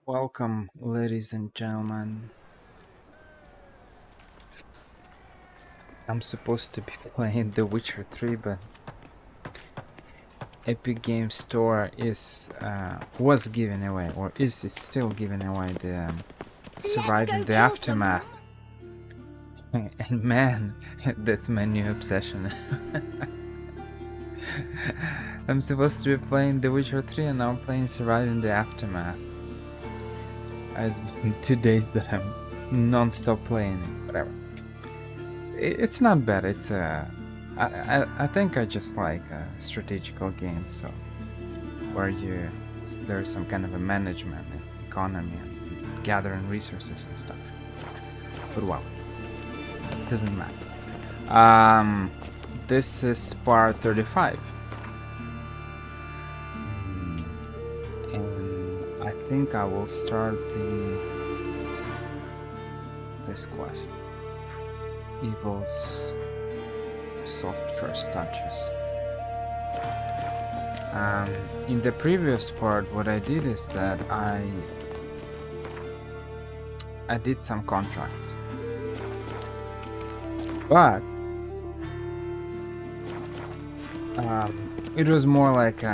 Welcome, ladies and gentlemen. I'm supposed to be playing The Witcher 3, but Epic Games Store was giving away, or is still giving away the Surviving the Aftermath. And man, that's my new obsession. I'm supposed to be playing The Witcher 3 and now I'm playing Surviving the Aftermath. It's been 2 days that I'm non-stop playing it, whatever. It's not bad. I think I just like strategical games, so where there's some kind of a management and economy and gathering resources and stuff. But well, it doesn't matter. This is part 35, and I think I will start this quest. Evil's soft first touches. In the previous part, what I did is that I did some contracts, but it was more like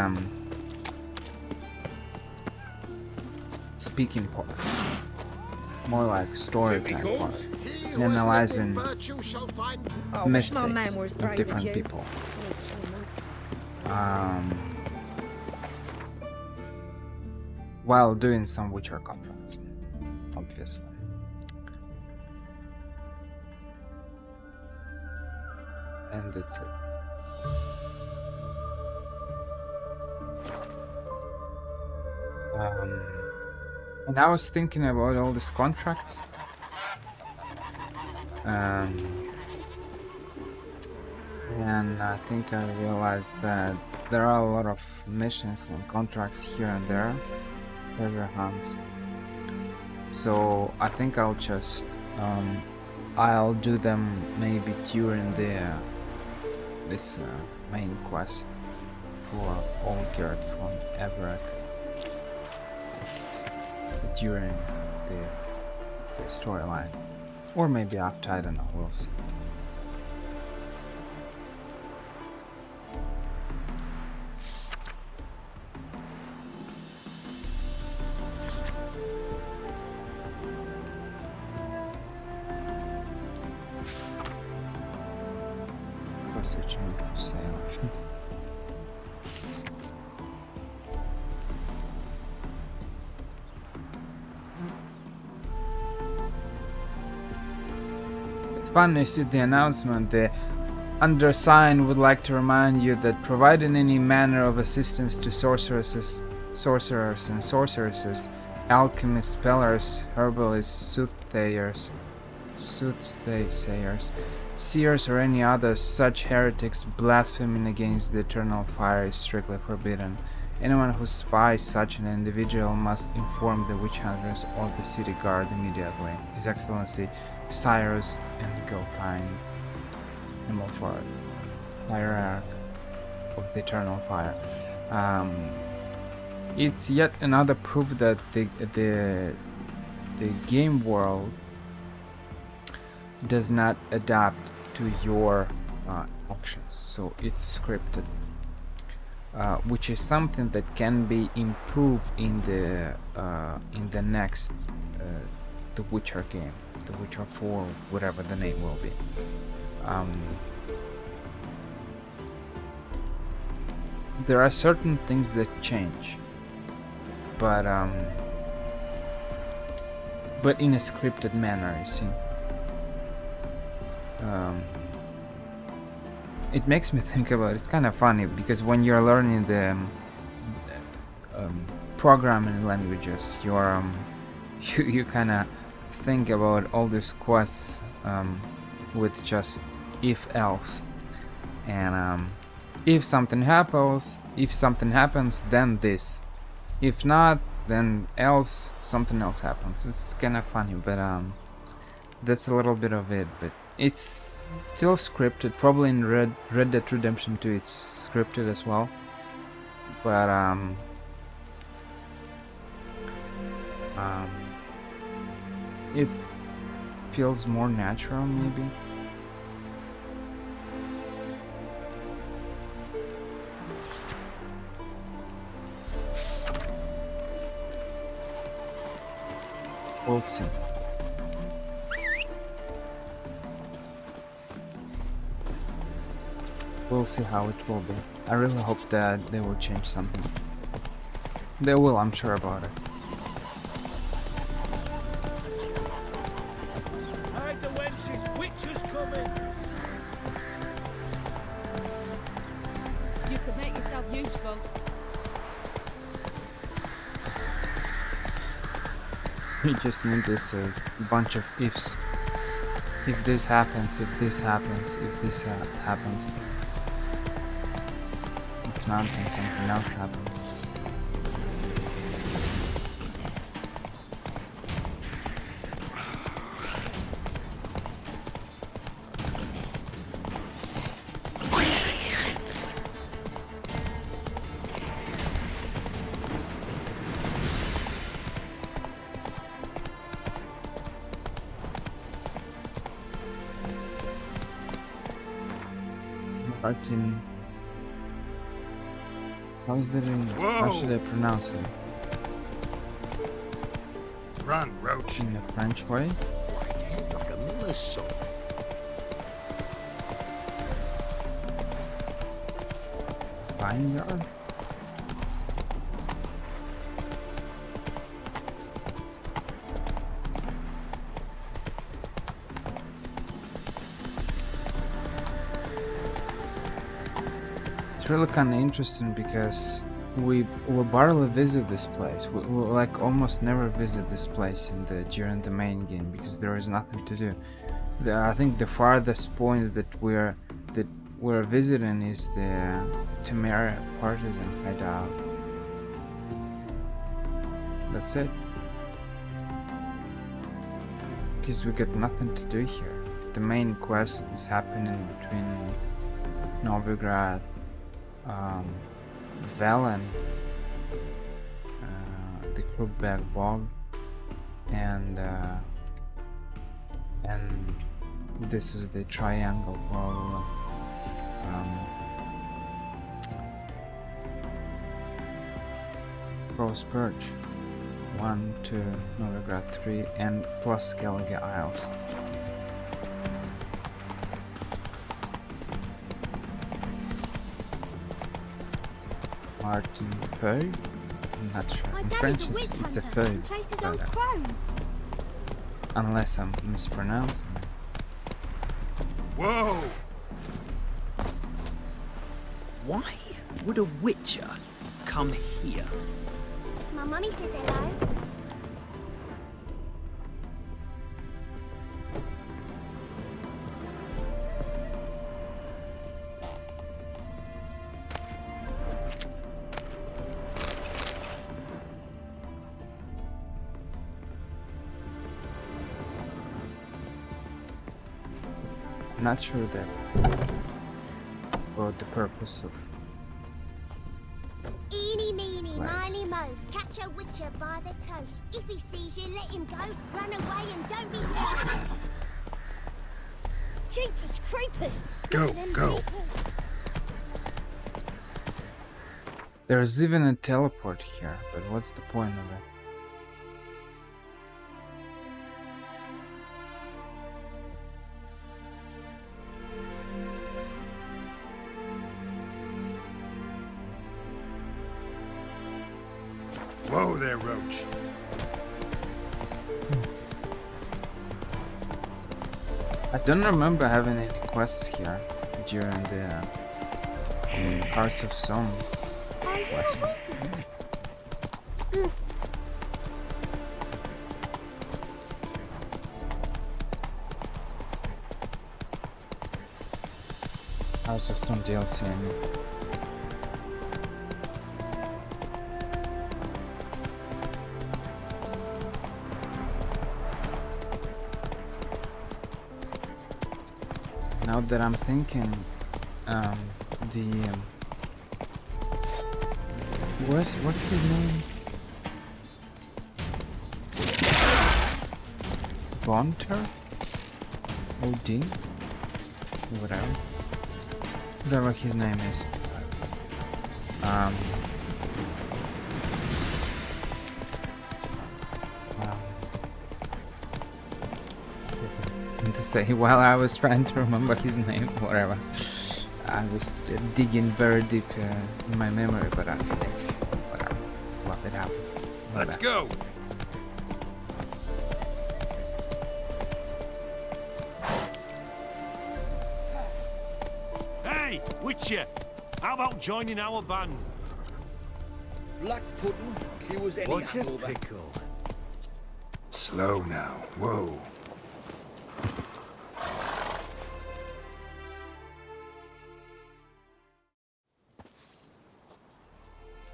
speaking part, more like storytelling part, and analyzing mistakes of different people. While doing some Witcher contracts, obviously. And that's it. And I was thinking about all these contracts. And I think I realized that there are a lot of missions and contracts here and there, treasure hunts. So I think I'll just I'll do them maybe during this main quest for Olgierd von Everec during the storyline, or maybe after. I don't know. We'll see. Sausage meat for sale. It's fun to see the announcement. The undersigned would like to remind you that providing any manner of assistance to sorcerers and sorceresses, alchemists, spellers, herbalists, soothsayers, seers, or any other such heretics blaspheming against the eternal fire is strictly forbidden. Anyone who spies such an individual must inform the witch hunters or the city guard immediately. His Excellency Cyrus and Gilkine, Himmelford, Hierarch of the Eternal Fire. It's yet another proof that the game world does not adapt to your actions, so it's scripted, which is something that can be improved in the next The Witcher game, The Witcher 4, whatever the name will be. There are certain things that change, but in a scripted manner, you see. It makes me think about it's kind of funny because when you're learning the programming languages, you kind of think about all these quests with just if else, and if something happens, then this, if not, then else, something else happens. It's kind of funny, but that's a little bit of it, but it's still scripted. Probably in Red Dead Redemption 2 it's scripted as well, but Um, it feels more natural, maybe. We'll see. We'll see how it will be. I really hope that they will change something. They will, I'm sure about it. Hide the wenches, witches coming! You could make yourself useful. You just need this bunch of ifs. If this happens, if this happens, if this happens. If not, then something else happens. Martin. How is that in? How should I pronounce it? Run, Roach. In a French way? White head like a miller's son. Vineyard? It's really kind of interesting because we barely visit this place. We like almost never visit this place during the main game because there is nothing to do. I think the farthest point that we're visiting is the Temera Partisan hideout. That's it. Because we got nothing to do here. The main quest is happening between Novigrad, Velen, the Krugberg Bog, and this is the triangle probably. Rose Perch 1, 2, Novigrad 3, and plus Skellige Isles. Martin Feuille? I'm not sure. In French it's a feuille. Unless I'm mispronouncing it. Whoa! Why would a witcher come here? My mummy says hello. I'm not sure that about the purpose of Eeny, meeny, place. miny, mo. Catch a witcher by the toe. If he sees you, let him go. Run away and don't be scared. Jeepers creepers. Go, Look at them go. creepers. There's even a teleport here, but what's the point of it? Whoa there, Roach. I don't remember having any quests here during the Hearts of Stone quest. Hearts of Stone DLC, I mean. Now that I'm thinking, what's his name? Bonter? OD? Whatever. Whatever his name is. Wow. To say, while I was trying to remember his name, whatever, I was digging very deep in my memory, but whatever. Well, it happens. Let's go. Hey, Witcher! How about joining our band? Black pudding cures any What's a hangover. pickle? Slow now. Whoa.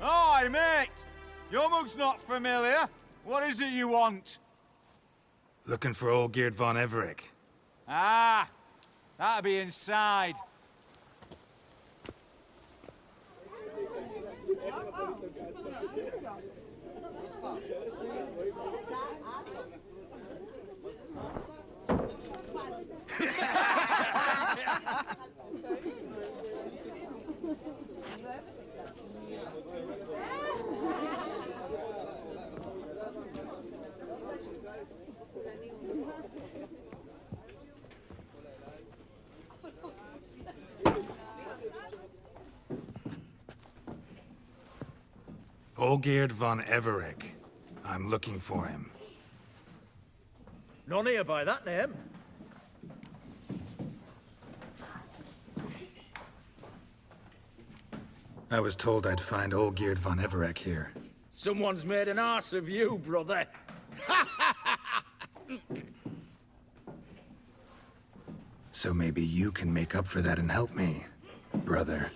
Hi, mate! Your mug's not familiar. What is it you want? Looking for Olgierd von Everec. Ah, that'll be inside. Olgierd von Everec. I'm looking for him. None here by that name. I was told I'd find Olgierd von Everec here. Someone's made an arse of you, brother. So maybe you can make up for that and help me, brother.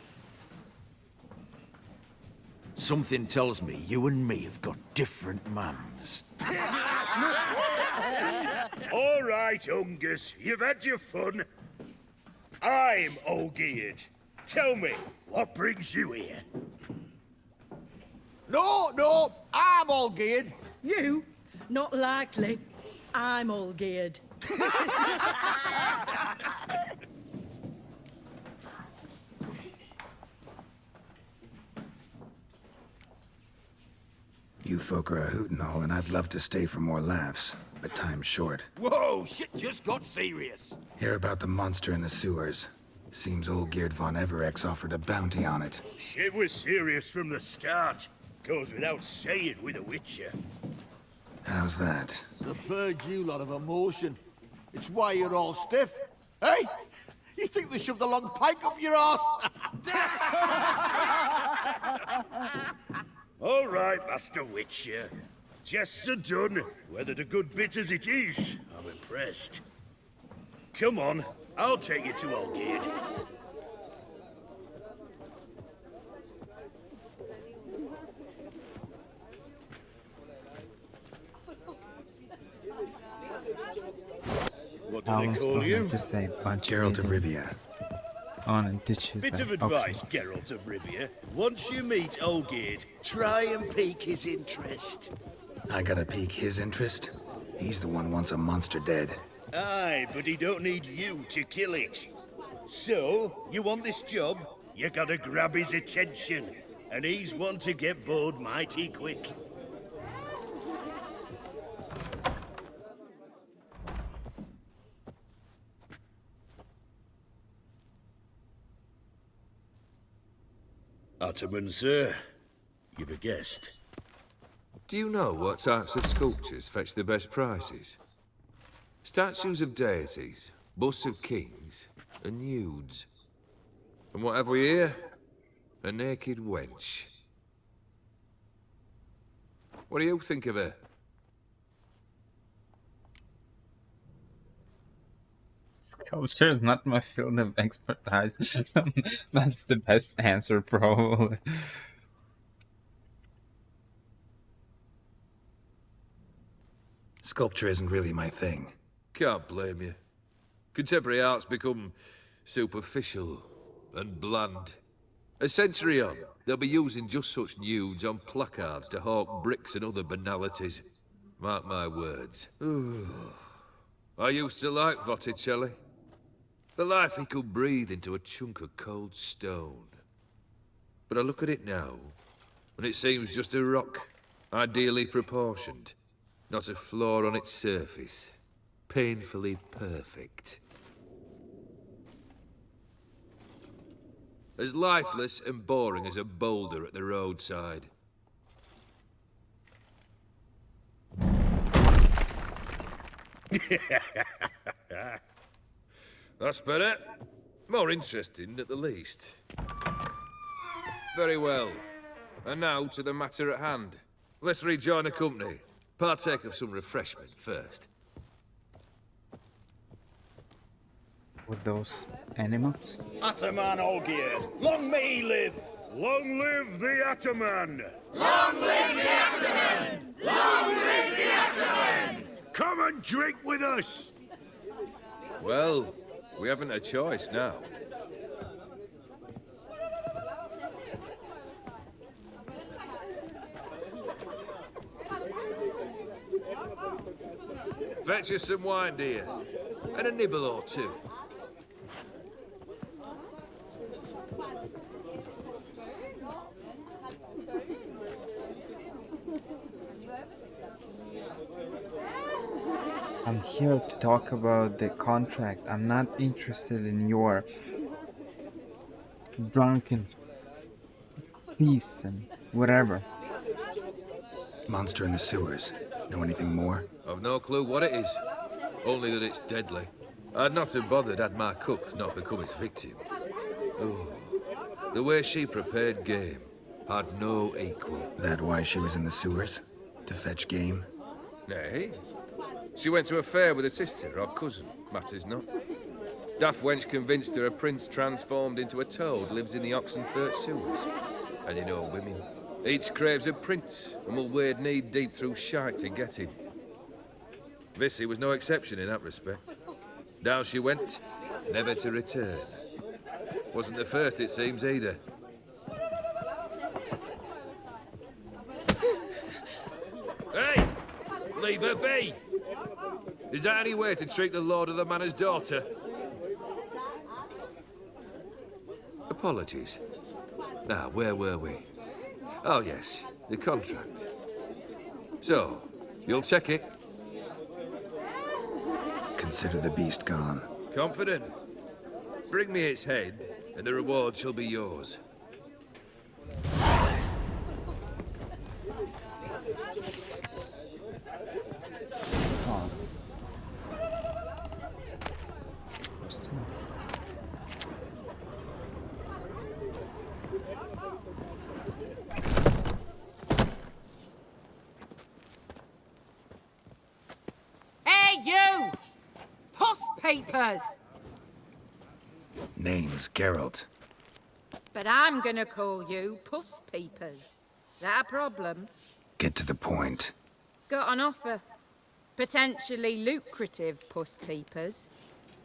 Something tells me you and me have got different mums. All right, Ungus, you've had your fun. I'm Olgierd. Tell me, what brings you here? No, I'm Olgierd. You? Not likely. I'm all geared. You folk are a hoot and all, and I'd love to stay for more laughs, but time's short. Whoa, shit just got serious. Hear about the monster in the sewers. Seems Olgierd von Everec's offered a bounty on it. Shit was serious from the start. Goes without saying with a Witcher. How's that? The purge you lot of emotion. It's why you're all stiff. Hey? You think they shoved a long pike up your arse? All right, Master Witcher. Jests are done. Whether the good bit as it is, I'm impressed. Come on, I'll take you to Olgierd. What do I they was call going you? to say bunch Geralt of of Rivia. on and ditches Bit that. of advice, Geralt of Rivia. Once you meet Olgierd, try and pique his interest. I gotta pique his interest? He's the one wants a monster dead. Aye, but he don't need you to kill it. So, you want this job? You gotta grab his attention. And he's one to get bored mighty quick. Ottoman, sir. You've a guest. Do you know what types of sculptures fetch the best prices? Statues of deities, busts of kings, and nudes. And what have we here? A naked wench. What do you think of her? Sculpture is not my field of expertise. That's the best answer, probably. Sculpture isn't really my thing. Can't blame you. Contemporary art's become superficial and bland. A century on, they'll be using just such nudes on placards to hawk bricks and other banalities. Mark my words. I used to like Botticelli. The life he could breathe into a chunk of cold stone. But I look at it now, and it seems just a rock, ideally proportioned. Not a flaw on its surface. Painfully perfect. As lifeless and boring as a boulder at the roadside. That's better. More interesting, at the least. Very well. And now to the matter at hand. Let's rejoin the company. Partake of some refreshment first. With those animals? Ataman Olgierd, long may he live! Long live the Ataman! Long live the Ataman! Long live the Ataman! Come and drink with us! Well, we haven't a choice now. Fetch us some wine, dear. And a nibble or two. I'm here to talk about the contract. I'm not interested in your drunken peace and whatever. Monster in the sewers. Know anything more? I've no clue what it is. Only that it's deadly. I'd not have bothered had my cook not become its victim. Oh, the way she prepared game had no equal. That why she was in the sewers? To fetch game? Nay. She went to a fair with a sister or cousin, matters not. Daft wench convinced her a prince transformed into a toad lives in the Oxenfurt sewers. And you know women. Each craves a prince and will wade knee-deep through shite to get him. Vissy was no exception in that respect. Down she went, never to return. Wasn't the first, it seems, either. Hey! Leave her be! Is that any way to treat the lord of the manor's daughter? Apologies. Now, where were we? Oh, yes, the contract. So, you'll check it? Consider the beast gone. Confident? Bring me its head, and the reward shall be yours. Oh. Hey, you! Puss papers! Name's Geralt. But I'm gonna call you Puss Peepers. That a problem? Get to the point. Got an offer. Potentially lucrative Puss Peepers.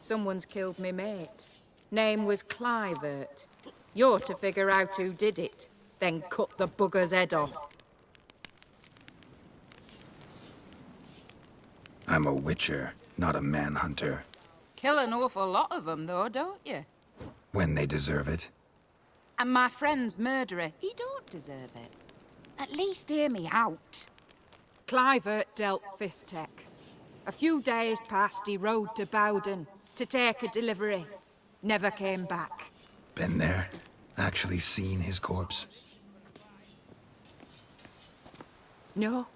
Someone's killed me mate. Name was Clivert. You're to figure out who did it, then cut the bugger's head off. I'm a witcher, not a manhunter. Kill an awful lot of them, though, don't you? When they deserve it. And my friend's murderer, he don't deserve it. At least hear me out. Clivert dealt Fistech. A few days past, he rode to Bowden to take a delivery. Never came back. Been there? Actually seen his corpse? No,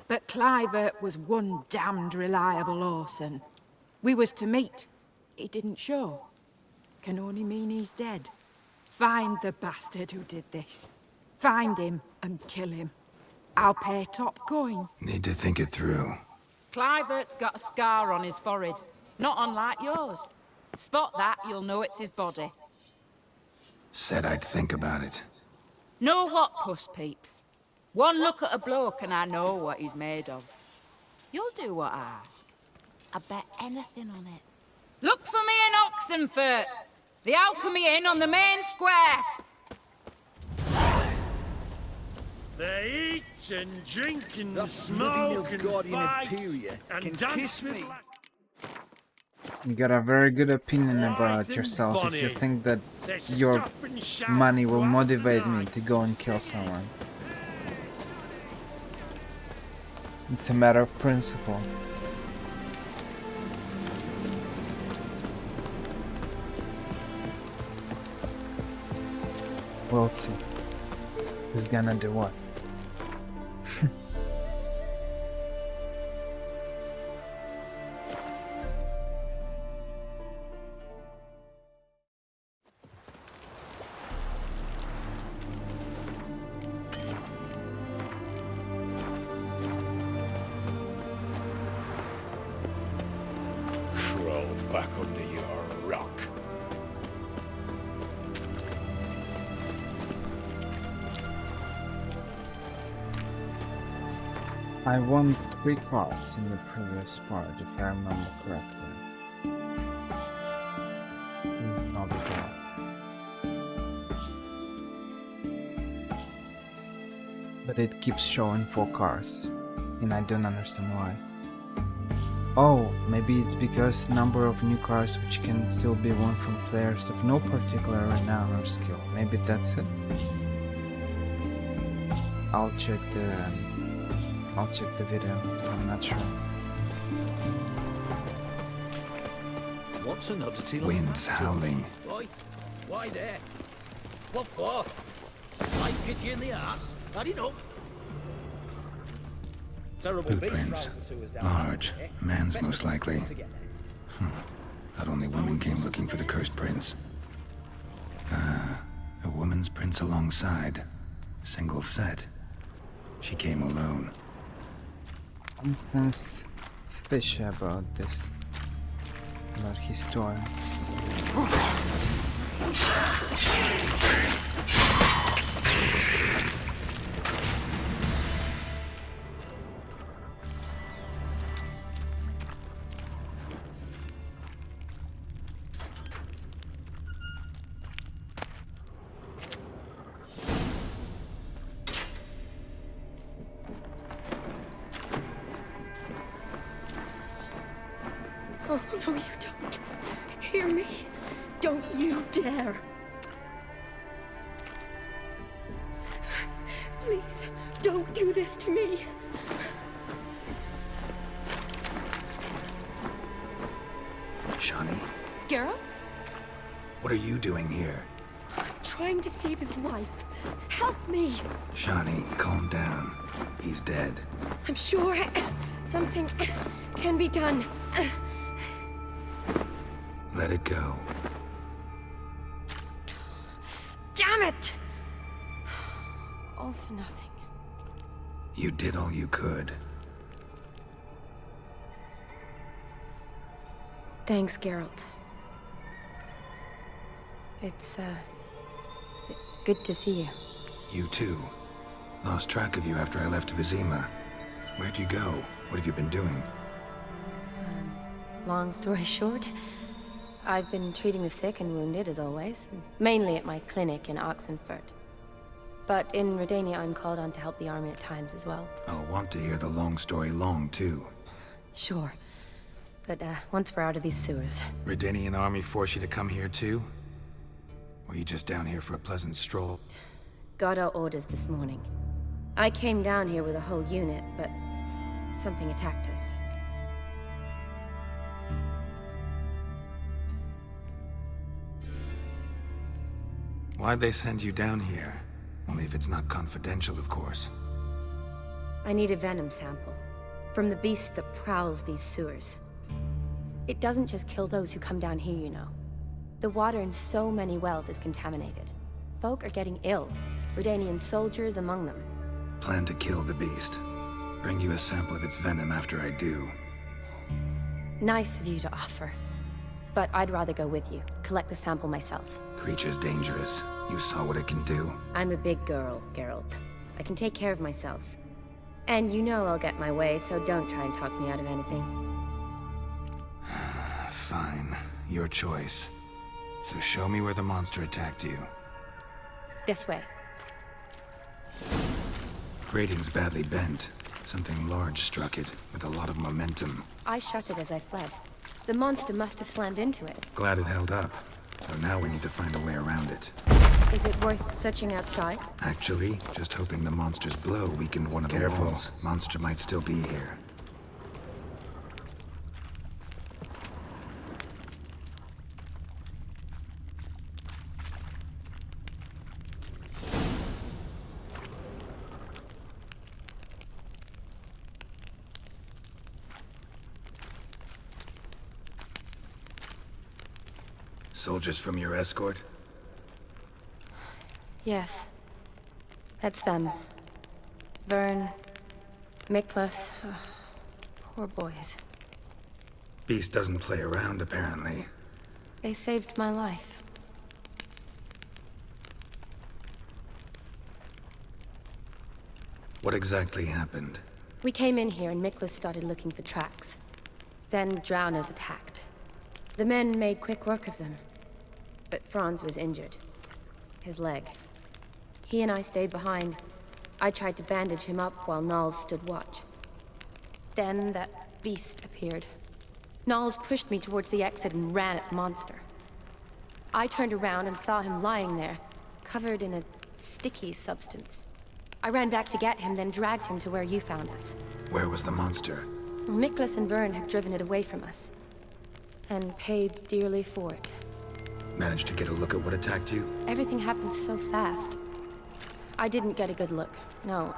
but Clivert was one damned reliable Orson. We was to meet. He didn't show. Can only mean he's dead. Find the bastard who did this. Find him and kill him. I'll pay top coin. Need to think it through. Clivert's got a scar on his forehead, not unlike yours. Spot that, you'll know it's his body. Said I'd think about it. Know what, Puss Peeps? One look at a bloke and I know what he's made of. You'll do what I ask. I bet anything on it. Look for me in Oxenfurt! The Alchemy Inn on the main square! They eat and drink and That smoke bloody and Nilfgaardian fight Imperia and can dance kiss with me. lads. You got a very good opinion about yourself if you think that your money will motivate me to go and kill someone. It's a matter of principle. We'll see. Who's gonna do what? Crawl back under your rock. I won 3 cards in the previous part, if I remember correctly. Not before. But it keeps showing 4 cards, and I don't understand why. Oh, maybe it's because number of new cards which can still be won from players of no particular renown or skill. Maybe that's it. I'll check the video because I'm not sure. What's an oddity like Wind's that, howling. George? Why there? What for? Life kick you in the ass? Had enough? Terrible Footprints. Large. A man's most likely. Thought only women came looking for the cursed prince. A woman's prince alongside. Single set. She came alone. Something's fishy about this. About his story. Oh, no, you don't. Hear me? Don't you dare. Please, don't do this to me. Shani, Geralt? what are you doing here? Trying to save his life. Help me. Shani, calm down. He's dead. I'm sure something can be done. Let it go. Damn it! All for nothing. You did all you could. Thanks, Geralt. It's, good to see you. You too. Lost track of you after I left Vizima. Where'd you go? What have you been doing? Long story short, I've been treating the sick and wounded, as always. Mainly at my clinic in Oxenfurt. But in Redania, I'm called on to help the army at times as well. I'll want to hear the long story long, too. Sure. But, once we're out of these sewers. Redanian army force you to come here, too? Or are you just down here for a pleasant stroll? Got our orders this morning. I came down here with a whole unit, but something attacked us. Why'd they send you down here? Only if it's not confidential, of course. I need a venom sample. From the beast that prowls these sewers. It doesn't just kill those who come down here, you know. The water in so many wells is contaminated. Folk are getting ill. Redanian soldiers among them. Plan to kill the beast. Bring you a sample of its venom after I do. Nice of you to offer. But I'd rather go with you. Collect the sample myself. Creature's dangerous. You saw what it can do. I'm a big girl, Geralt. I can take care of myself. And you know I'll get my way, so don't try and talk me out of anything. Fine. Your choice. So show me where the monster attacked you. This way. Grating's badly bent. Something large struck it, with a lot of momentum. I shut it as I fled. The monster must have slammed into it. Glad it held up. So now we need to find a way around it. Is it worth searching outside? Actually, just hoping the monster's blow weakened one of the walls. Monster might still be here. Soldiers from your escort? Yes. That's them. Vern, Miklas. Poor boys. Beast doesn't play around, apparently. They saved my life. What exactly happened? We came in here and Miklas started looking for tracks. Then drowners attacked. The men made quick work of them. But Franz was injured. His leg. He and I stayed behind. I tried to bandage him up while Knowles stood watch. Then that beast appeared. Knowles pushed me towards the exit and ran at the monster. I turned around and saw him lying there, covered in a sticky substance. I ran back to get him, then dragged him to where you found us. Where was the monster? Miklas and Vern had driven it away from us. And paid dearly for it. Managed to get a look at what attacked you? Everything happened so fast. I didn't get a good look, no.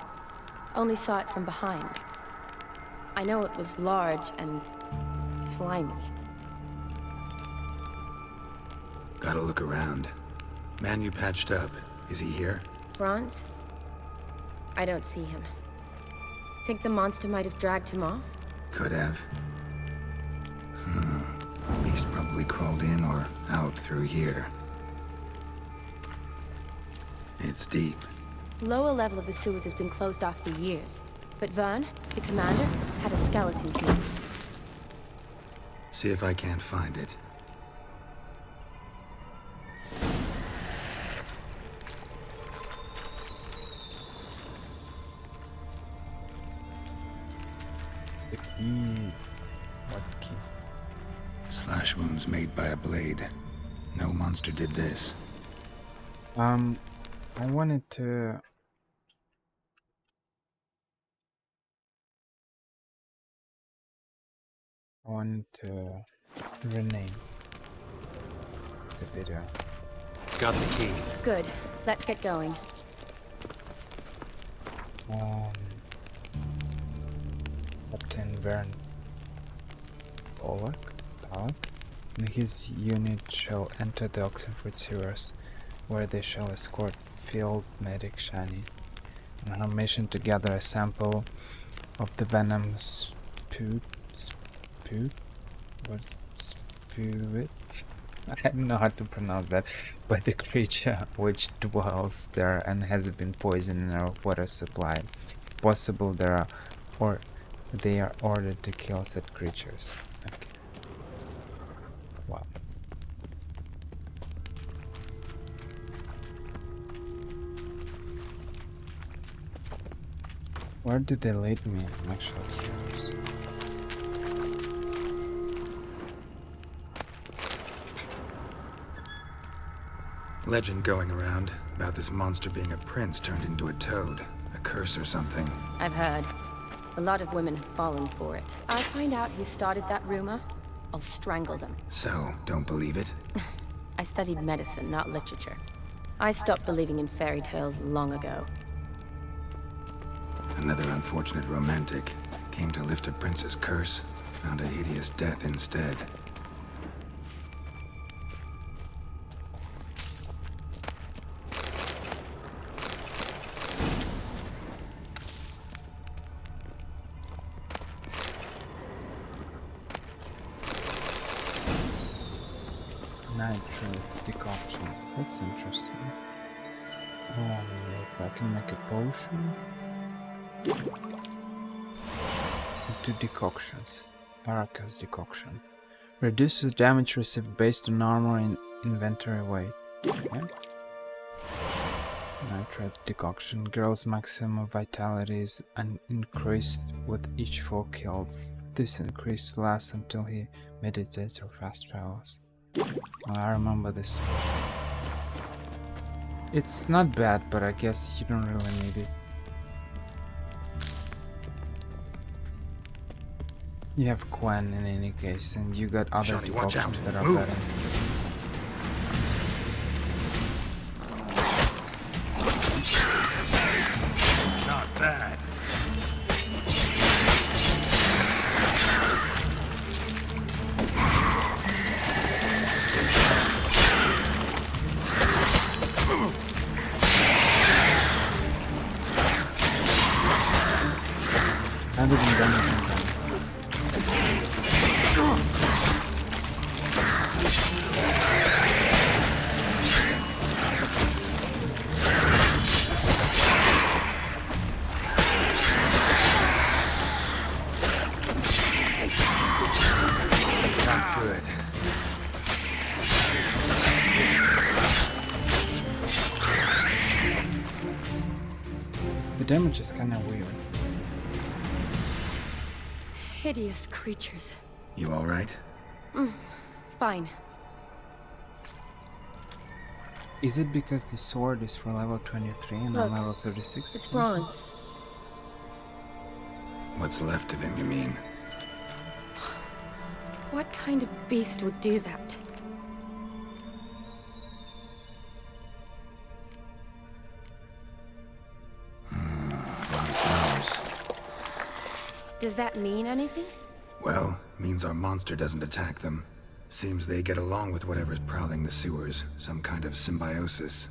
Only saw it from behind. I know it was large and slimy. Gotta look around. Man you patched up, is he here? Franz? I don't see him. Think the monster might have dragged him off? Could have. Beast probably crawled in or out through here. It's deep. Lower level of the sewers has been closed off for years. But Vern, the commander, had a skeleton here. See if I can't find it. What key? Slash wounds made by a blade. No monster did this. I wanted to... rename the video. Got the key. Good. Let's get going. Captain Vern Pollock and his unit shall enter the Oxenford sewers, where they shall escort field medic Shani on her mission to gather a sample of the venom spewed. I don't know how to pronounce that, by the creature which dwells there and has been poisoning our water supply. Possible they are ordered to kill said creatures. Okay. Wow. Where did they lead me? I'm actually curious. Legend going around about this monster being a prince turned into a toad. A curse or something. I've heard. A lot of women have fallen for it. I'll find out who started that rumor. I'll strangle them. So, don't believe it? I studied medicine, not literature. I stopped believing in fairy tales long ago. Another unfortunate romantic. Came to lift a prince's curse. Found a hideous death instead. Nitrate decoction. That's interesting. If I can make a potion. 2 decoctions. Aracus decoction. Reduces damage received based on armor in inventory weight. Okay. Nitrate decoction. Girl's maximum vitality is increased with each foe killed this increase lasts until he meditates or fast travels. Oh, I remember this. It's not bad, but I guess you don't really need it. You have Quen in any case, and you got other Johnny, watch options out. that are Move. better. Not bad. I didn't damage him. Not good. The damage is kind of weird. Hideous creatures. You all right? Fine. Is it because the sword is for level 23 and Look, I'm level 36? It's bronze. What's left of him, you mean? What kind of beast would do that? Flowers. Does that mean anything? Well, means our monster doesn't attack them. Seems they get along with whatever's prowling the sewers. Some kind of symbiosis.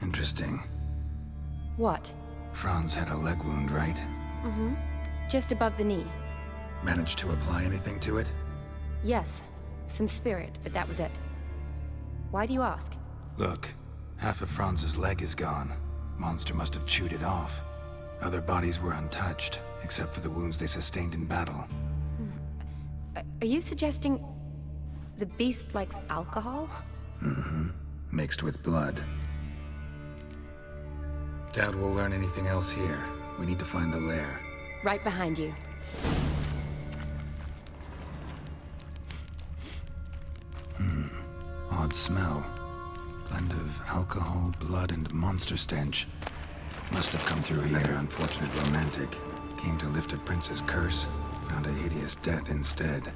Interesting. What? Franz had a leg wound, right? Mm-hmm. Just above the knee. Managed to apply anything to it? Yes. Some spirit, but that was it. Why do you ask? Look, half of Franz's leg is gone. Monster must have chewed it off. Other bodies were untouched, except for the wounds they sustained in battle. Are you suggesting the beast likes alcohol? Mm-hmm. Mixed with blood. Doubt we'll learn anything else here. We need to find the lair. Right behind you. Odd smell. Blend of alcohol, blood, and monster stench. Must have come through here. Unfortunate romantic. Came to lift a prince's curse. Found a hideous death instead.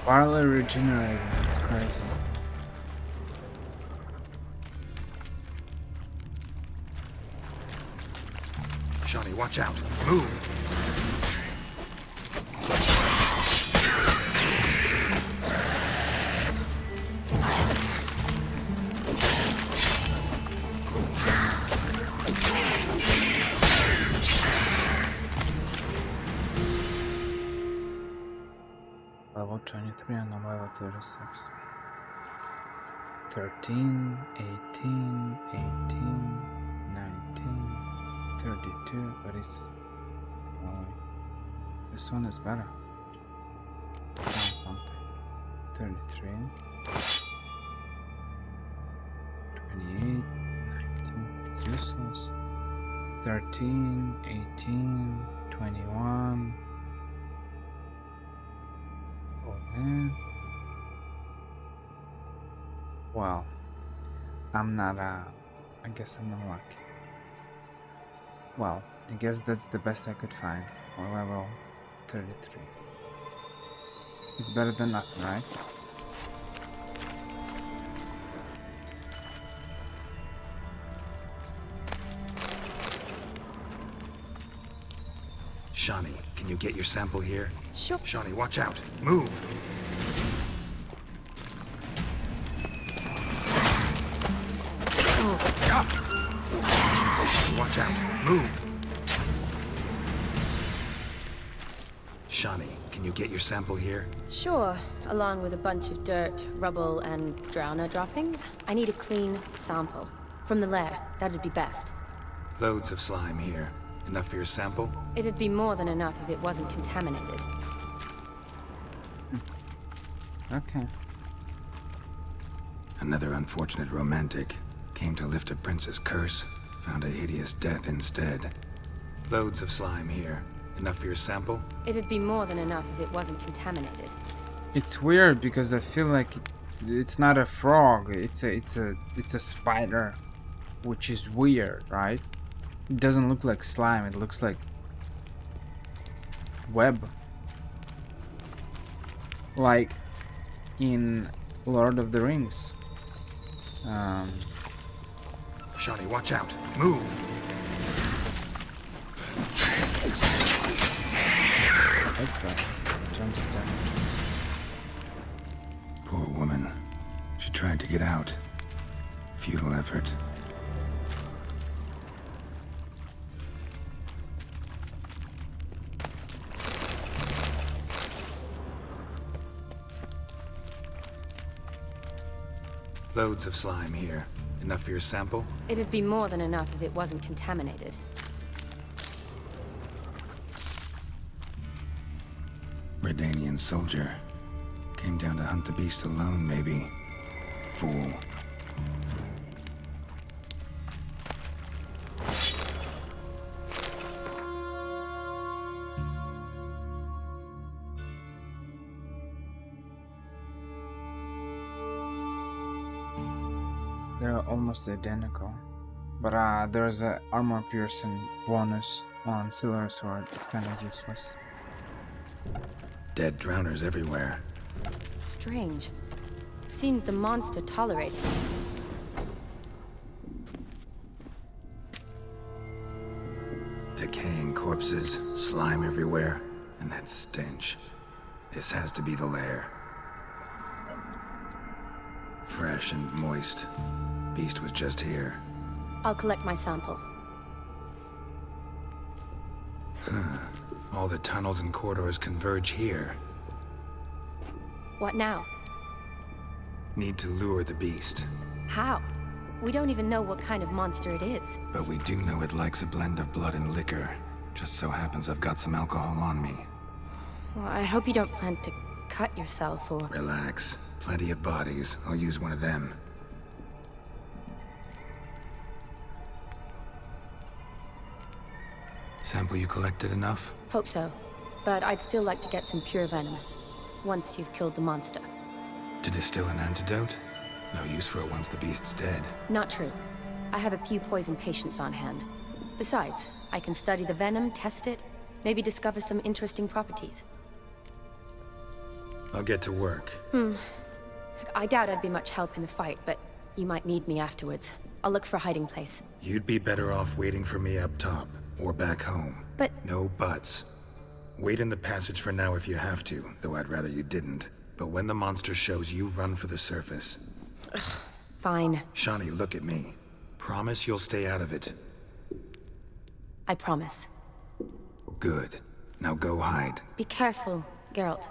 Barley regenerating, it's crazy. Johnny, watch out. Move! Level 23 and I'm level 36. 13, 18, 18, 19, 32, but it's... this one is better. 33, 28, 19, useless. 13, 18, 21. Oh man. Well, I'm not, I guess I'm not lucky. Well, I guess that's the best I could find for level 33. It's better than nothing, right? Shawnee, can you get your sample here? Sure. Shawnee, watch out. Move! Watch out. Move! Shawnee, can you get your sample here? Sure, along with a bunch of dirt, rubble, and drowner droppings. I need a clean sample. From the lair, that'd be best. Loads of slime here. Enough for your sample? It'd be more than enough if it wasn't contaminated. Okay. Another unfortunate romantic came to lift a prince's curse, found a hideous death instead. Loads of slime here. Enough for your sample? It'd be more than enough if it wasn't contaminated. It's weird because I feel like it's not a frog. It's a spider, which is weird, right? It doesn't look like slime. It looks like web, like in Lord of the Rings. Shawnee, watch out! Move! Okay. Jumped down. Poor woman. She tried to get out. Futile effort. Loads of slime here. Enough for your sample? It'd be more than enough if it wasn't contaminated. Redanian soldier. Came down to hunt the beast alone, maybe. Fool. They're almost identical, but there's a armor piercing bonus on Silver Sword. It's kind of useless. Dead drowners everywhere. Strange. Seemed the monster tolerated it. Decaying corpses, slime everywhere, and that stench. This has to be the lair. Fresh and moist. Beast was just here. I'll collect my sample. All the tunnels and corridors converge here. What now? Need to lure the beast. How? We don't even know what kind of monster it is. But we do know it likes a blend of blood and liquor. Just so happens I've got some alcohol on me. Well, I hope you don't plan to cut yourself or... Relax. Plenty of bodies. I'll use one of them. Sample you collected enough? Hope so. But I'd still like to get some pure venom. Once you've killed the monster. To distill an antidote? No use for it once the beast's dead. Not true. I have a few poison patients on hand. Besides, I can study the venom, test it, maybe discover some interesting properties. I'll get to work. I doubt I'd be much help in the fight, but you might need me afterwards. I'll look for a hiding place. You'd be better off waiting for me up top, or back home. But... No buts. Wait in the passage for now if you have to, though I'd rather you didn't. But when the monster shows, you run for the surface. Fine. Shawnee, look at me. Promise you'll stay out of it. I promise. Good. Now go hide. Be careful, Geralt.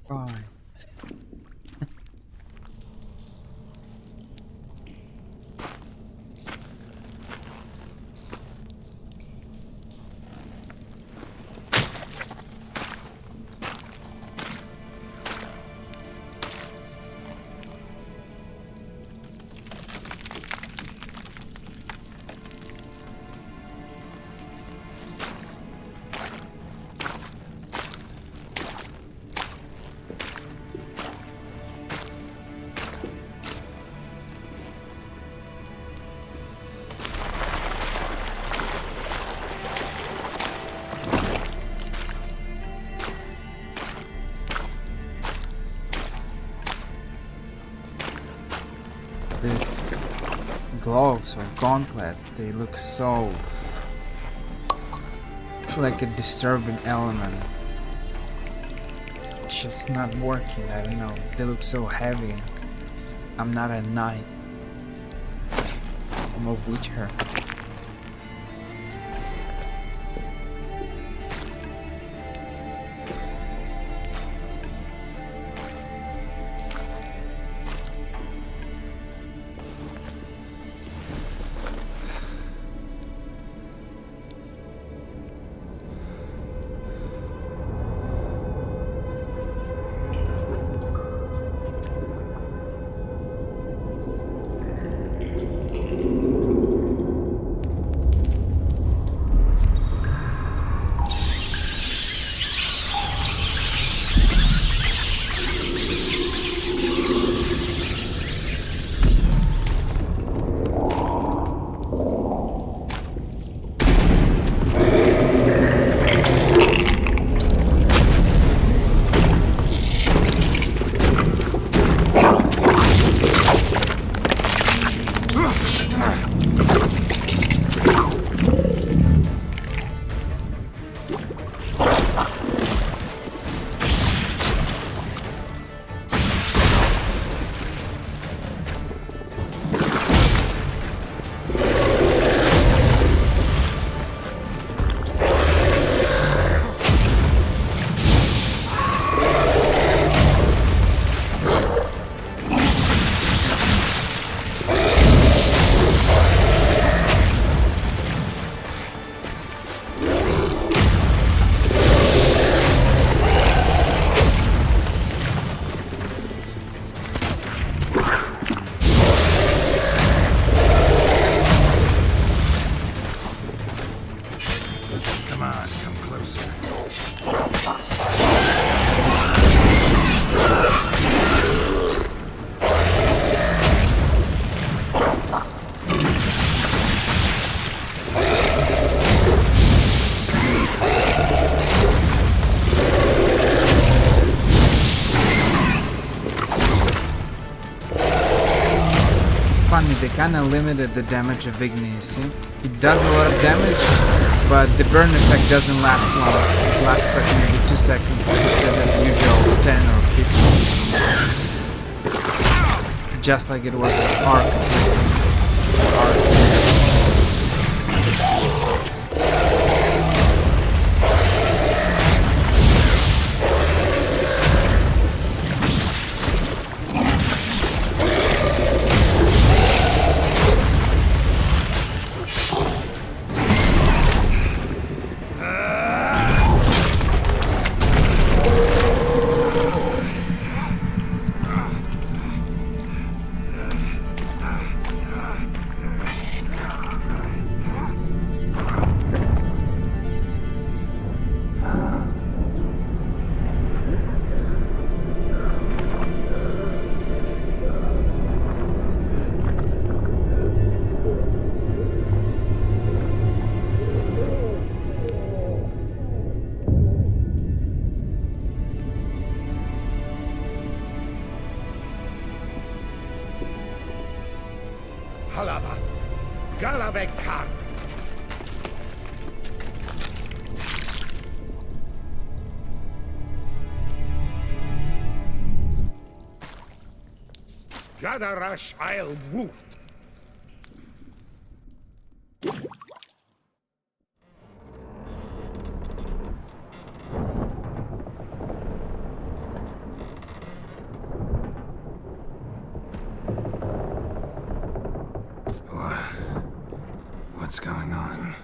Fine. These gloves or gauntlets, they look so like a disturbing element. It's just not working, I don't know. They look so heavy. I'm not a knight. I'm a witcher. funny, they kinda limited the damage of Igni, you see? It does a lot of damage, but the burn effect doesn't last long. It lasts like maybe 2 seconds instead of the usual 10 or 15. Just like it was an arc. Halavath, Galavekar. Gadarash I'll Woot. What's going on?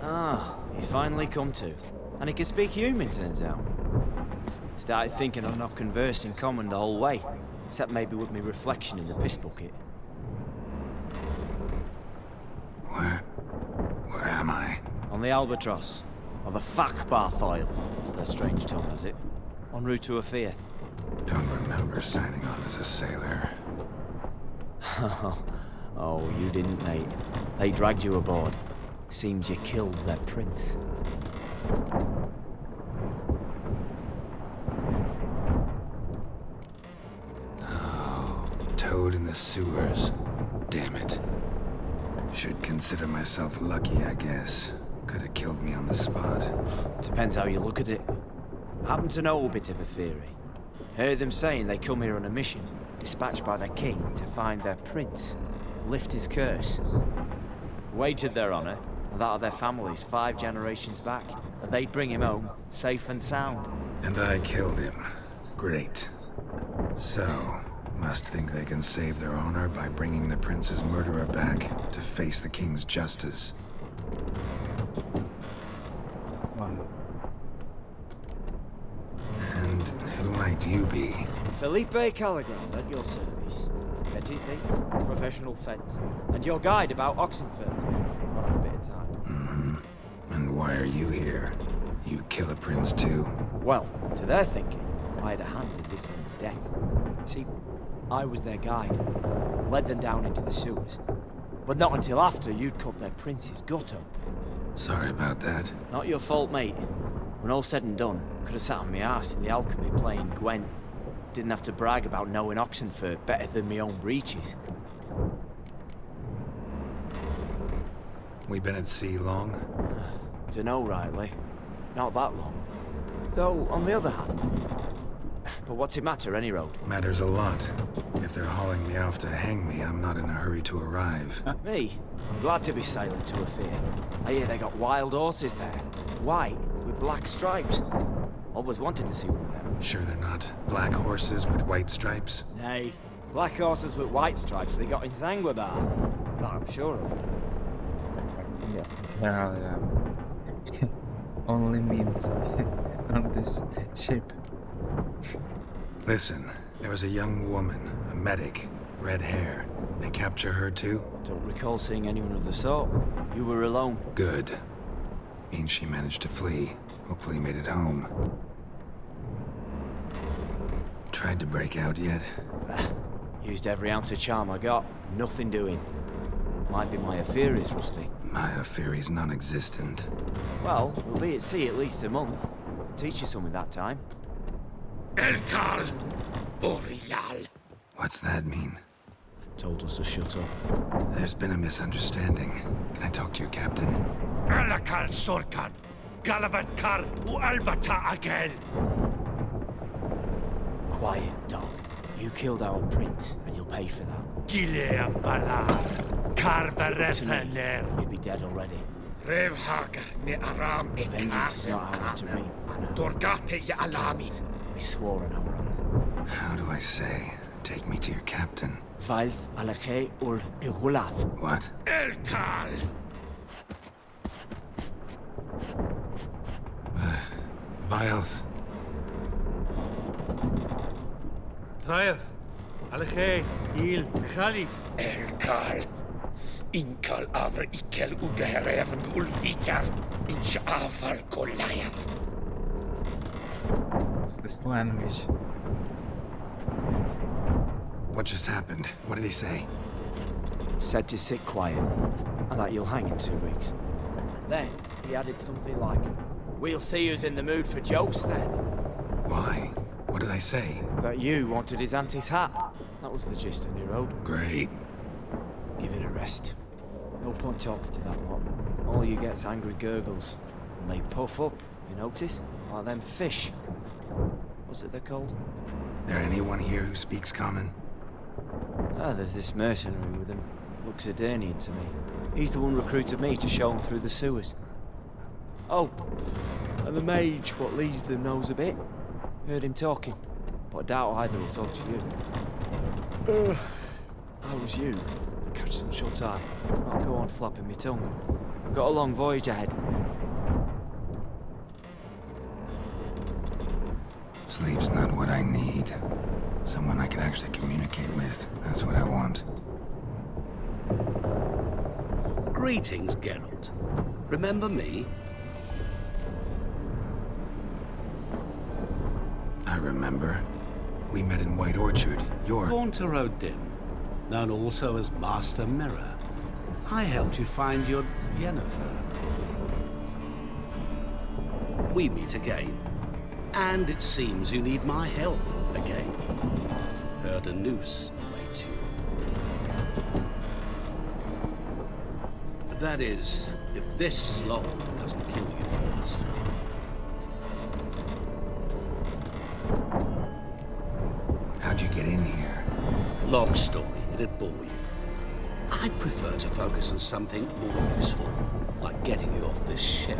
Ah, he's finally come to. And he can speak human, turns out. Started thinking I'd not conversed in common the whole way, except maybe with me reflection in the piss bucket. Where am I? On the Albatross, or the Fakbarthoil, as their strange tongue has it. En route to Afir. Don't remember signing on as a sailor. Oh, you didn't, mate. They dragged you aboard. Seems you killed their prince. Oh, toad in the sewers. Damn it. Should consider myself lucky, I guess. Could have killed me on the spot. Depends how you look at it. I happen to know a bit of a theory. Heard them saying they come here on a mission, dispatched by their king to find their prince. Lift his curse. Wagered their honor, and that of their families 5 generations back, that they'd bring him home, safe and sound. And I killed him. Great. So, must think they can save their honor by bringing the prince's murderer back to face the king's justice. And who might you be? Felipe Caligram, at your service. Petty thief, professional fence, and your guide about Oxenford. What have a bit of time. Mm-hmm. And why are you here? You kill a prince too? Well, to their thinking, I had a hand in this one's death. See, I was their guide, led them down into the sewers. But not until after you'd cut their prince's gut open. Sorry about that. Not your fault, mate. When all said and done, could have sat on my arse in the alchemy playing Gwent. Didn't have to brag about knowing Oxenford better than my own breeches. We been at sea long? Dunno rightly. Not that long. Though, on the other hand... But what's it matter, any road? Matters a lot. If they're hauling me off to hang me, I'm not in a hurry to arrive. Me? I'm glad to be sailing to Afir. I hear they got wild horses there. White, with black stripes. Always wanted to see one of them. Sure they're not black horses with white stripes? Nay, black horses with white stripes they got in Zanguebar. That I'm sure of. Yeah, only memes on this ship. Listen, there was a young woman, a medic, red hair. They capture her too? Don't recall seeing anyone of the sort. You were alone. Good. Means she managed to flee. Hopefully made it home. Tried to break out yet? Used every ounce of charm I got. Nothing doing. Might be my Afiri's rusty. My Afiri's non-existent. Well, we'll be at sea at least a month. Could teach you something that time. Elkar Boreal. What's that mean? Told us to shut up. There's been a misunderstanding. Can I talk to your captain? Alakal Sorkan, Galavat Kar u Albata Agel. Quiet, dog. You killed our prince, and you'll pay for that. Gileam Valar, Karvarethener. You'd be dead already. Revhagar ne Aram Vengeance is not ours to reap, Anna. Dorgate ya Alami. We swore on our honor. How do I say? Take me to your captain. Vailth Alakhe ul Igulath. What? Elkal. Vailth. Vailth. Alakhe. Il. Khalif. Elkal. Inkal avre ikel ugehereven ulvitar. Inch afar Goliath. It's this language. What just happened? What did he say? Said to sit quiet, and that you'll hang in 2 weeks. And then he added something like, "We'll see who's in the mood for jokes then." Why? What did I say? That you wanted his auntie's hat. That was the gist on your road. Great. Give it a rest. No point talking to that lot. All you get's angry gurgles. And they puff up, you notice? Like them fish. What's it they're called? There anyone here who speaks common? Ah, there's this mercenary with him. Looks Adernian to me. He's the one recruited me to show him through the sewers. Oh, and the mage what leads them knows a bit. Heard him talking, but I doubt either will talk to you. How was you? Catch some shut-eye. I'll go on flapping my tongue. Got a long voyage ahead. Sleep's not what I need. Someone I can actually communicate with. That's what I want. Greetings, Geralt. Remember me? I remember. We met in White Orchard. You're... Haunter Odin, known also as Master Mirror. I helped you find your Yennefer. We meet again. And it seems you need my help again. Heard a noose awaits you. That is, if this slog doesn't kill you first. How'd you get in here? Long story, it'd bore you. I'd prefer to focus on something more useful, like getting you off this ship.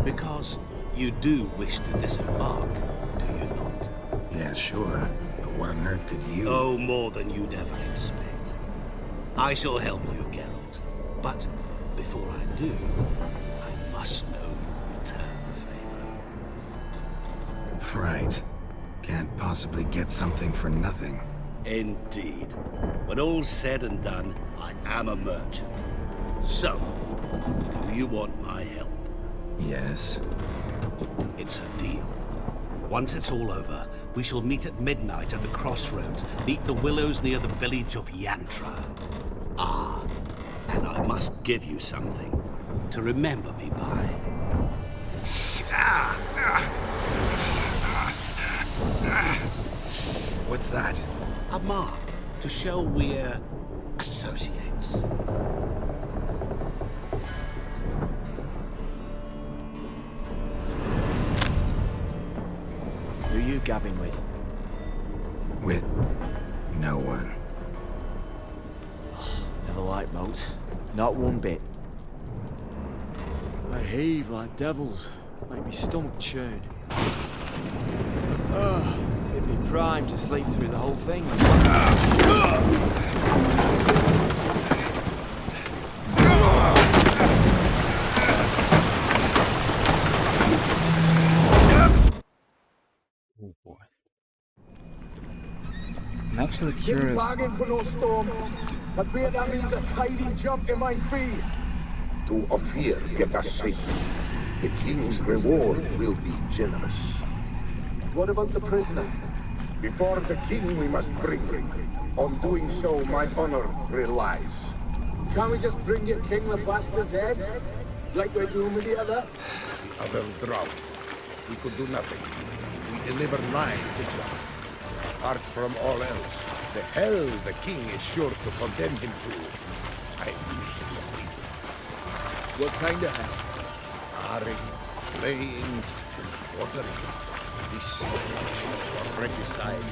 Because you do wish to disembark, do you not? Yeah, sure. But what on earth could you... Oh, more than you'd ever expect. I shall help you, Geralt. But before I do, I must know you return the favor. Right. Can't possibly get something for nothing. Indeed. When all's said and done, I am a merchant. So, do you want my help? Yes. It's a deal. Once it's all over, we shall meet at midnight at the crossroads, neath the willows near the village of Yantra. Ah, and I must give you something to remember me by. What's that? A mark to show we're associates. Who you gabbing with? With no one. Never liked boats. Not one bit. They heave like devils. Make me stomach churn. It'd be prime to sleep through the whole thing. Oh boy. I'm actually curious. Bargain for no storm. I fear that means a tidy jump in my fee. To Ophir, get us safe. The king's reward will be generous. What about the prisoner? Before the king we must bring him. On doing so, my honor relies. Can't we just bring your king the bastard's head? Like we're doing with the other? The other drowned. We could do nothing. We deliver live this one. Apart from all else, the hell the king is sure to condemn him to. I usually see What kind of hell? marring, slaying, and quartering. This is for regicide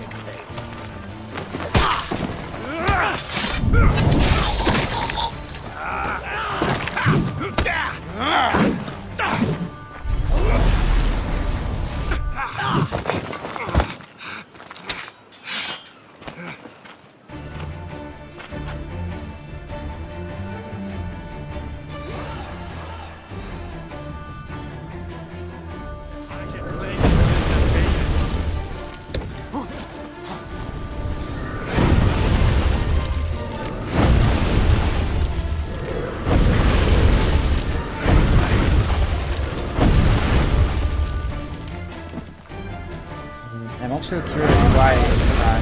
and I'm actually curious why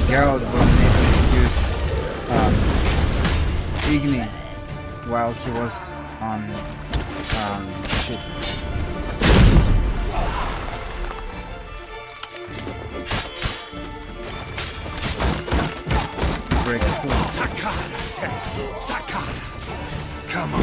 Geralt was able to use Igni while he was on ship. Break cool. Sakara, Sakara. Come on.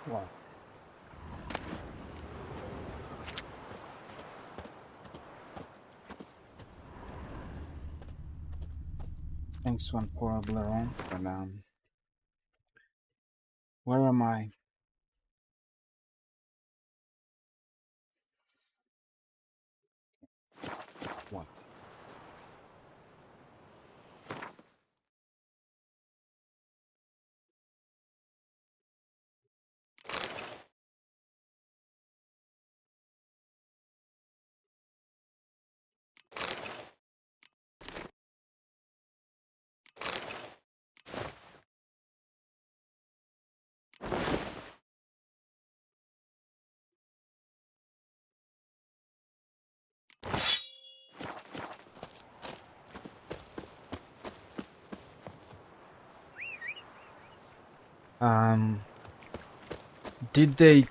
Wow. Thanks one poor Blairon, but where am I? What? Did they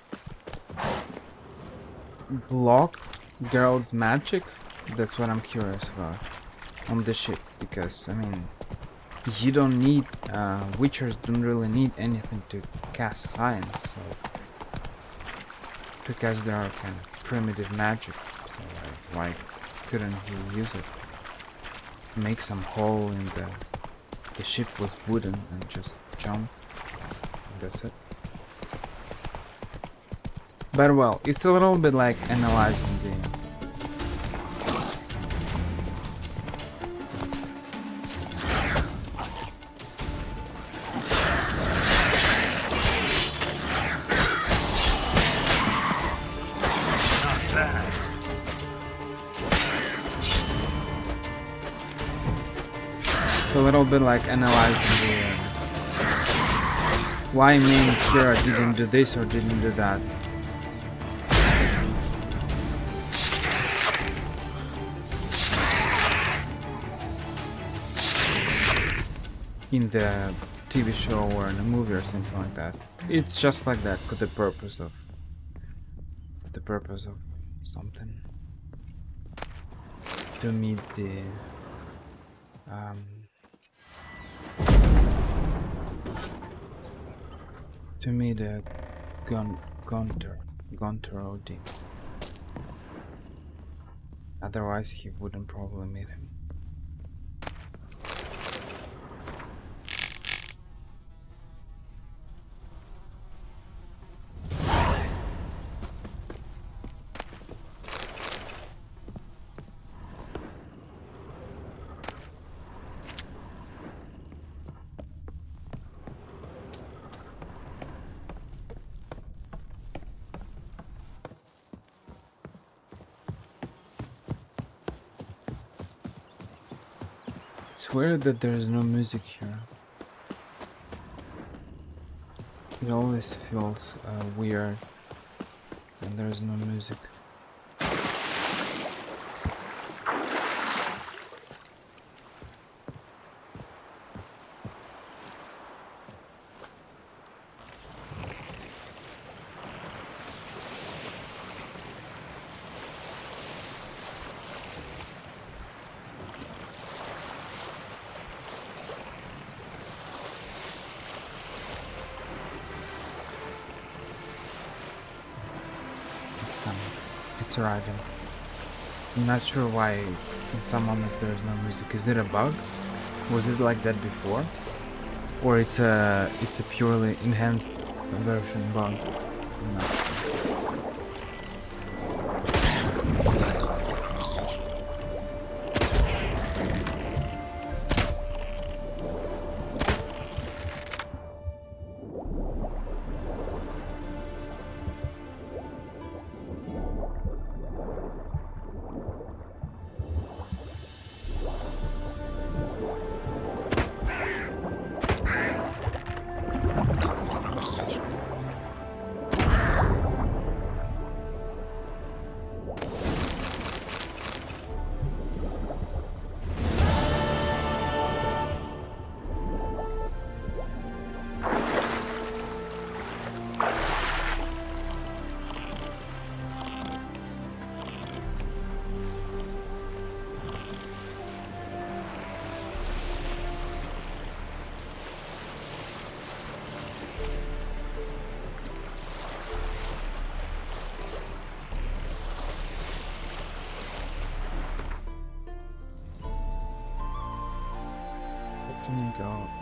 block Geralt's magic? That's what I'm curious about on the ship, because I mean, you don't need Witchers don't really need anything to cast science, so because they are kind of primitive magic, so why couldn't he use it? Make some hole in the ship was wooden and just jump. That's it. But well, it's a little bit like analyzing the little bit like analyzing the why me and Kira didn't do this or didn't do that. In the TV show or in a movie or something like that. It's just like that for the purpose of something. To meet the Gunter Odin. Otherwise he wouldn't probably meet him. It's weird that there is no music here. It always feels weird when there is no music. It's arriving. I'm not sure why in some moments there is no music. Is it a bug? Was it like that before? Or it's a purely enhanced version bug? I'm not sure.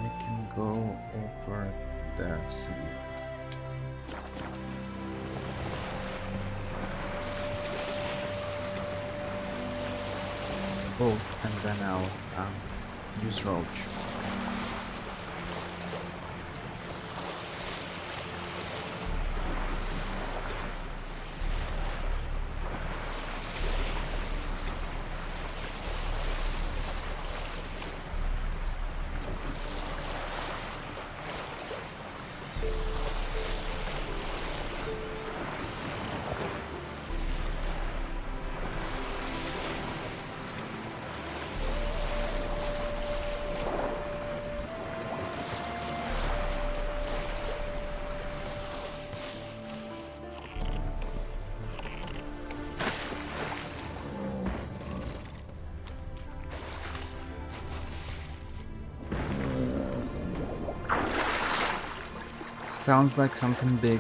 We can go over there soon. Oh, and then I'll use Roach. Sounds like something big.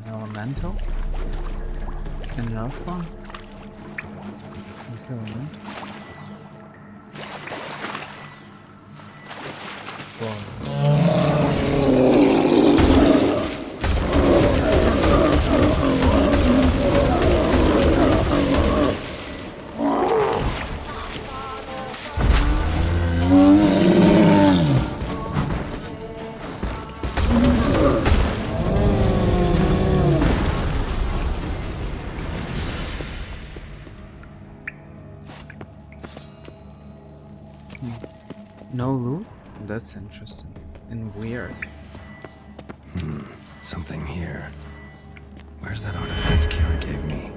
An elemental? An nerf one? Element? No loot? That's interesting. And weird. Something here. Where's that artifact Kira gave me?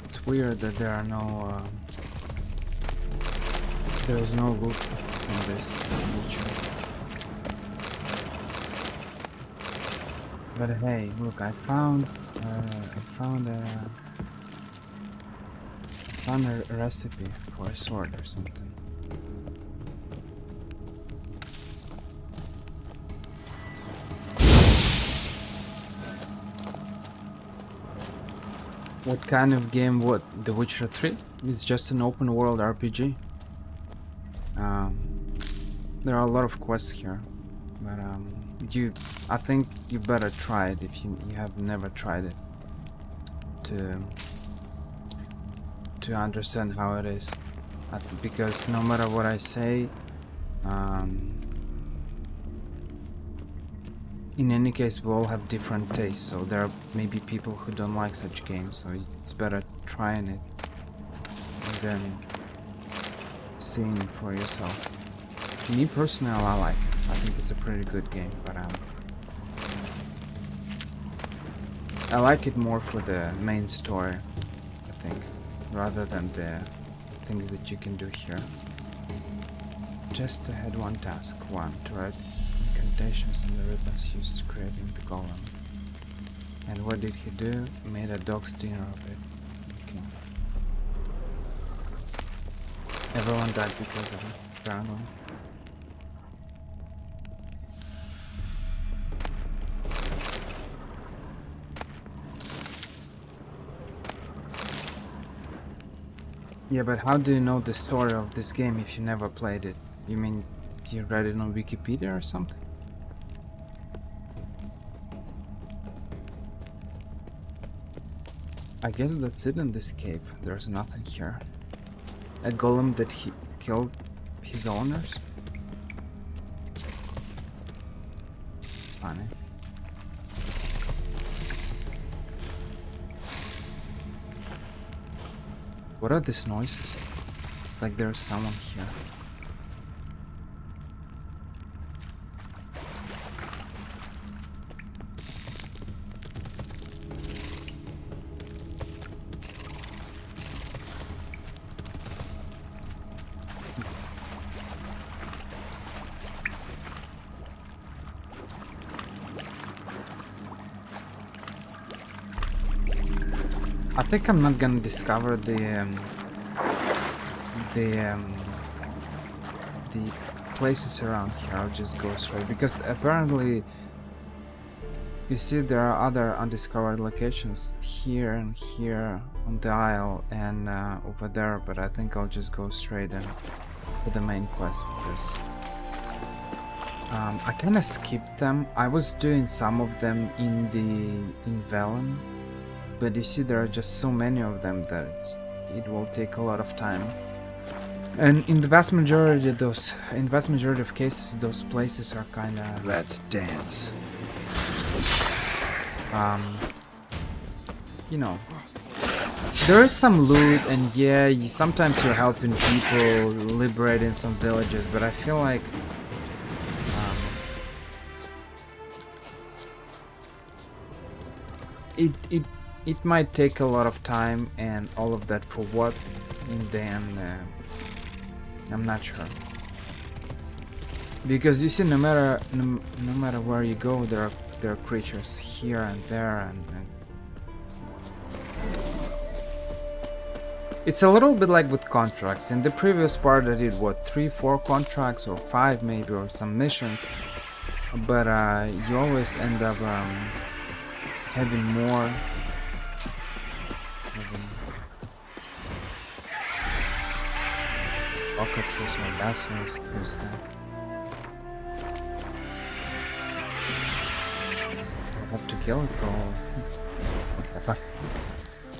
It's weird that there are no there's no loot in this feature. But hey, look, I found a recipe for a sword or something. What kind of game? What? The Witcher 3? It's just an open world RPG. There are a lot of quests here, but I think you better try it if you have never tried it to understand how it is. Because no matter what I say, in any case, we all have different tastes, so there are maybe people who don't like such games, so it's better trying it and then seeing it for yourself. Me personally, I like it. I think it's a pretty good game, but I like it more for the main story, I think, rather than the things that you can do here. Just ahead one task. 1. To write incantations and the ribbons used creating the golem. And what did he do? Made a dog's dinner of it. Okay. Everyone died because of it, apparently. Yeah, but how do you know the story of this game if you never played it? You mean you read it on Wikipedia or something? I guess that's it in this cave. There's nothing here. A golem that he killed his owners? It's funny. What are these noises? It's like there's someone here. I think I'm not gonna discover the places around here. I'll just go straight because apparently, you see, there are other undiscovered locations here and here on the isle and over there. But I think I'll just go straight in for the main quest because I kind of skipped them. I was doing some of them in Velen. But you see, there are just so many of them that it will take a lot of time. And in the vast majority of cases, those places are kind of... Let's dance. You know, there is some loot, and yeah, sometimes you're helping people, liberating some villages, but I feel like it might take a lot of time, and all of that for what in the end, I'm not sure. Because you see, no matter where you go, there are creatures here and there, and it's a little bit like with contracts. In the previous part, I did what, 3-4 contracts or 5 maybe, or some missions, but you always end up having more. Cockatrice or Bassins, who's that? I have to kill it, or...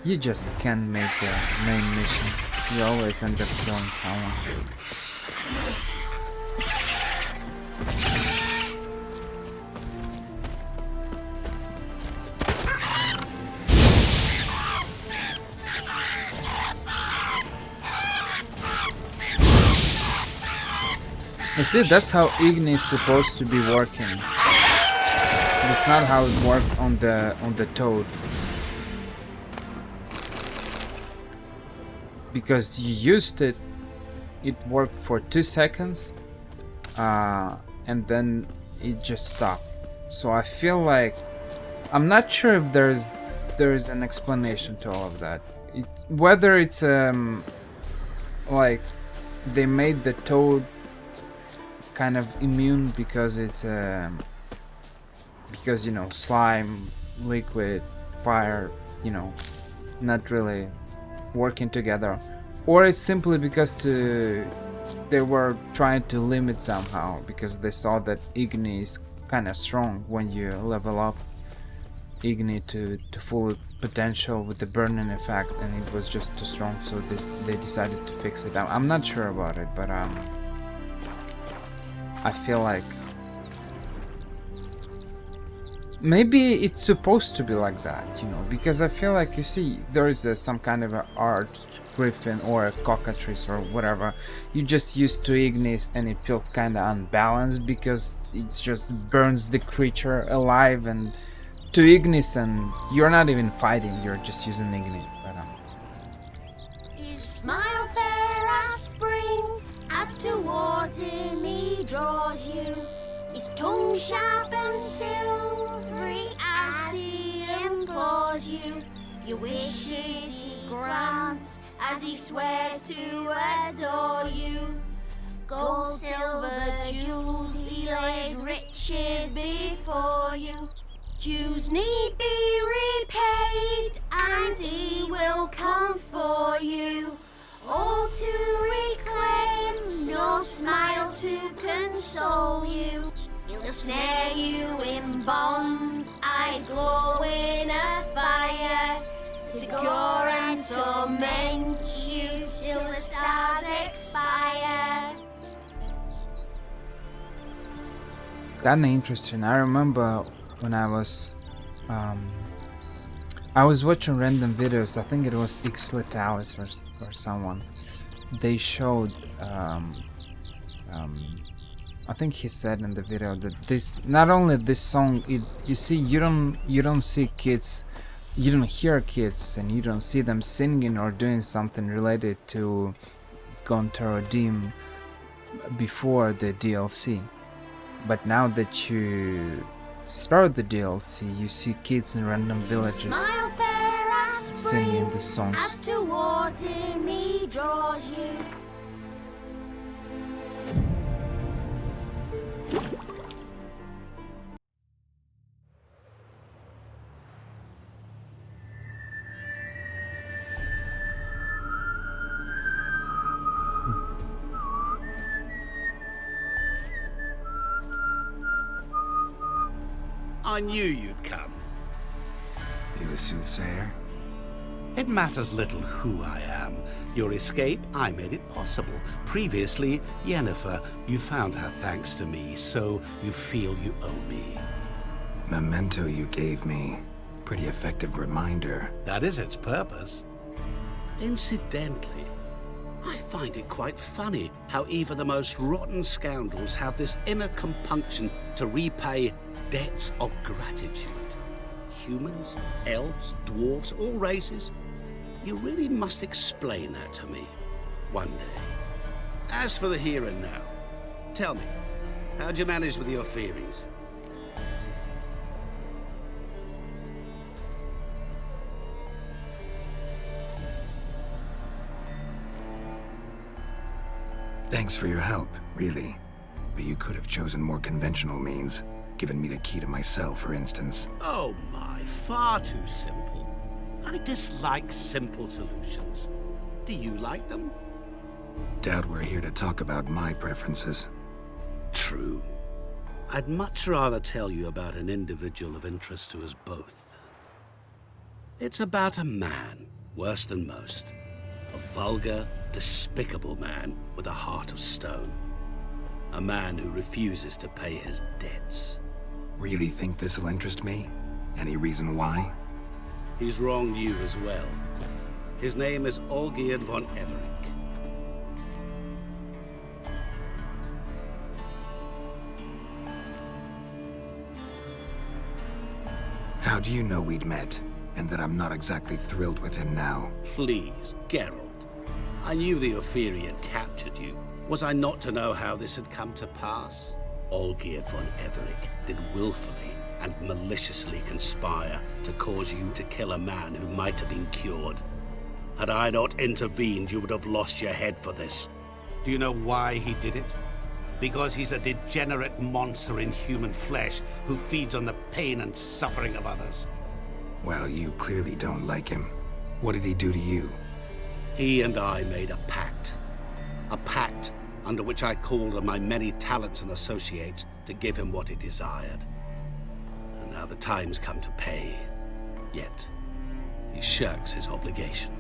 You just can't make the main mission. You always end up killing someone. You see, that's how Igni is supposed to be working. That's not how it worked on the Toad. Because you used it, it worked for 2 seconds, and then it just stopped. So I feel like I'm not sure if there's an explanation to all of that. Whether it's like they made the Toad kind of immune because it's because, you know, slime, liquid, fire, you know, not really working together, or it's simply because they were trying to limit somehow, because they saw that Igni is kind of strong when you level up Igni to full potential with the burning effect, and it was just too strong, so they decided to fix it. I'm not sure about it, but I feel like maybe it's supposed to be like that, you know, because I feel like, you see, there is some kind of an arch griffin or a cockatrice or whatever. You just used to Ignis and it feels kind of unbalanced because it just burns the creature alive, and to Ignis, and you're not even fighting, you're just using Ignis. But His smile fair as spring, as towards him he draws you. His tongue sharp and silvery as he implores you. Your wishes he grants as he swears to adore you. Gold, silver, jewels, he lays riches before you. Dues need be repaid, and he will come for you. All to reclaim, your smile to console you. He'll snare you in bonds, eyes glowing a fire, to gore and torment you till the stars expire. it's kind of interesting. I remember when I was watching random videos. I think it was Xletalis or someone. They showed I think he said in the video that this, not only this song, you see, you don't see kids, you don't hear kids, and you don't see them singing or doing something related to Gontar Dim before the DLC. But now that you start the DLC, you see kids in random villages singing the songs. As towards him he draws you. I knew you'd come. You a soothsayer? It matters little who I am. Your escape, I made it possible. Previously, Yennefer, you found her thanks to me, so you feel you owe me. Memento you gave me. Pretty effective reminder. That is its purpose. Incidentally, I find it quite funny how even the most rotten scoundrels have this inner compunction to repay debts of gratitude. Humans, elves, dwarves, all races. You really must explain that to me one day. As for the here and now, tell me, how'd you manage with your feelings? Thanks for your help, really. But you could have chosen more conventional means. Given me the key to my cell, for instance. Oh my, far too simple. I dislike simple solutions. Do you like them? Doubt we're here to talk about my preferences. True. I'd much rather tell you about an individual of interest to us both. It's about a man, worse than most. A vulgar, despicable man with a heart of stone. A man who refuses to pay his debts. Really think this'll interest me? Any reason why? He's wronged you as well. His name is Olgierd von Everec. How'd you know we'd met? And that I'm not exactly thrilled with him now? Please, Geralt. I knew the Ophiri had captured you. Was I not to know how this had come to pass? Olgierd von Everec did willfully and maliciously conspire to cause you to kill a man who might have been cured. Had I not intervened, you would have lost your head for this. Do you know why he did it? Because he's a degenerate monster in human flesh who feeds on the pain and suffering of others. Well, you clearly don't like him. What did he do to you? He and I made a pact. A pact under which I called on my many talents and associates to give him what he desired. And now the time's come to pay. Yet, he shirks his obligation.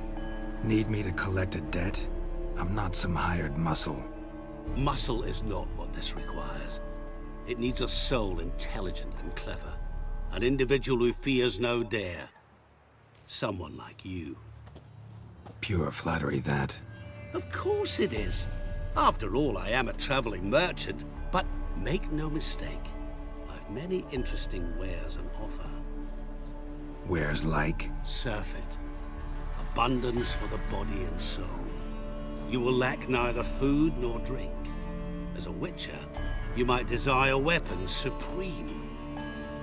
Need me to collect a debt? I'm not some hired muscle. Muscle is not what this requires. It needs a soul intelligent and clever. An individual who fears no dare. Someone like you. Pure flattery, that. Of course it is. After all, I am a traveling merchant. But make no mistake, I've many interesting wares on offer. Wares like? Surfeit. Abundance for the body and soul. You will lack neither food nor drink. As a witcher, you might desire weapons supreme.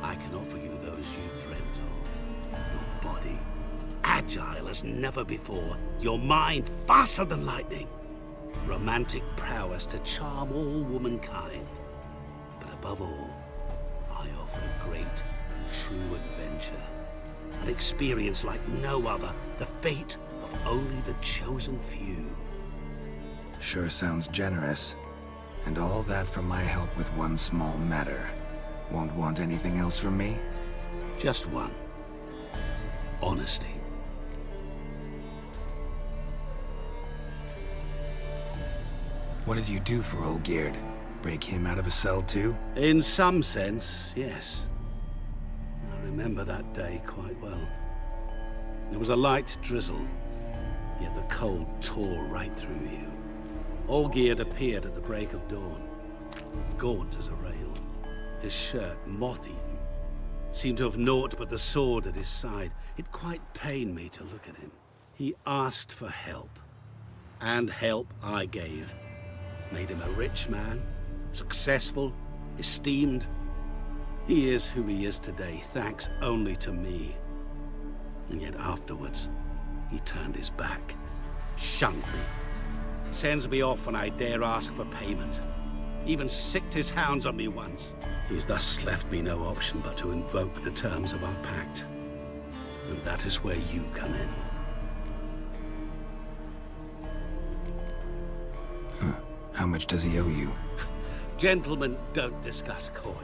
I can offer you those you dreamt of. Your body, agile as never before. Your mind, faster than lightning. Romantic prowess to charm all womankind. But above all, I offer a great and true adventure. An experience like no other. The fate of only the chosen few. Sure sounds generous. And all that for my help with one small matter. Won't want anything else from me? Just one. Honesty. What did you do for Olgierd? Break him out of a cell too? In some sense, yes. I remember that day quite well. There was a light drizzle, yet the cold tore right through you. Olgierd appeared at the break of dawn, gaunt as a rail. His shirt, moth-eaten, seemed to have naught but the sword at his side. It quite pained me to look at him. He asked for help, and help I gave. Made him a rich man, successful, esteemed. He is who he is today, thanks only to me. And yet afterwards, he turned his back, shunned me, sends me off when I dare ask for payment. Even sicked his hounds on me once. He's thus left me no option but to invoke the terms of our pact. And that is where you come in. How much does he owe you? Gentlemen don't discuss coin.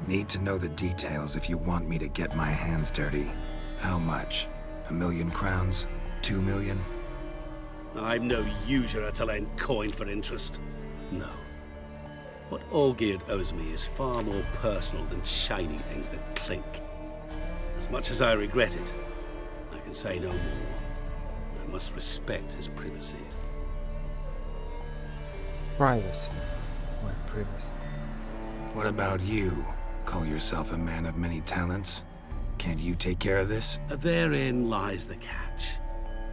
Need to know the details if you want me to get my hands dirty. How much? 1,000,000 crowns? 2 million? I'm no usurer to lend coin for interest. No. What Olgierd owes me is far more personal than shiny things that clink. As much as I regret it, I can say no more. I must respect his privacy. Privacy. Or privacy. What about you? Call yourself a man of many talents? Can't you take care of this? Therein lies the catch.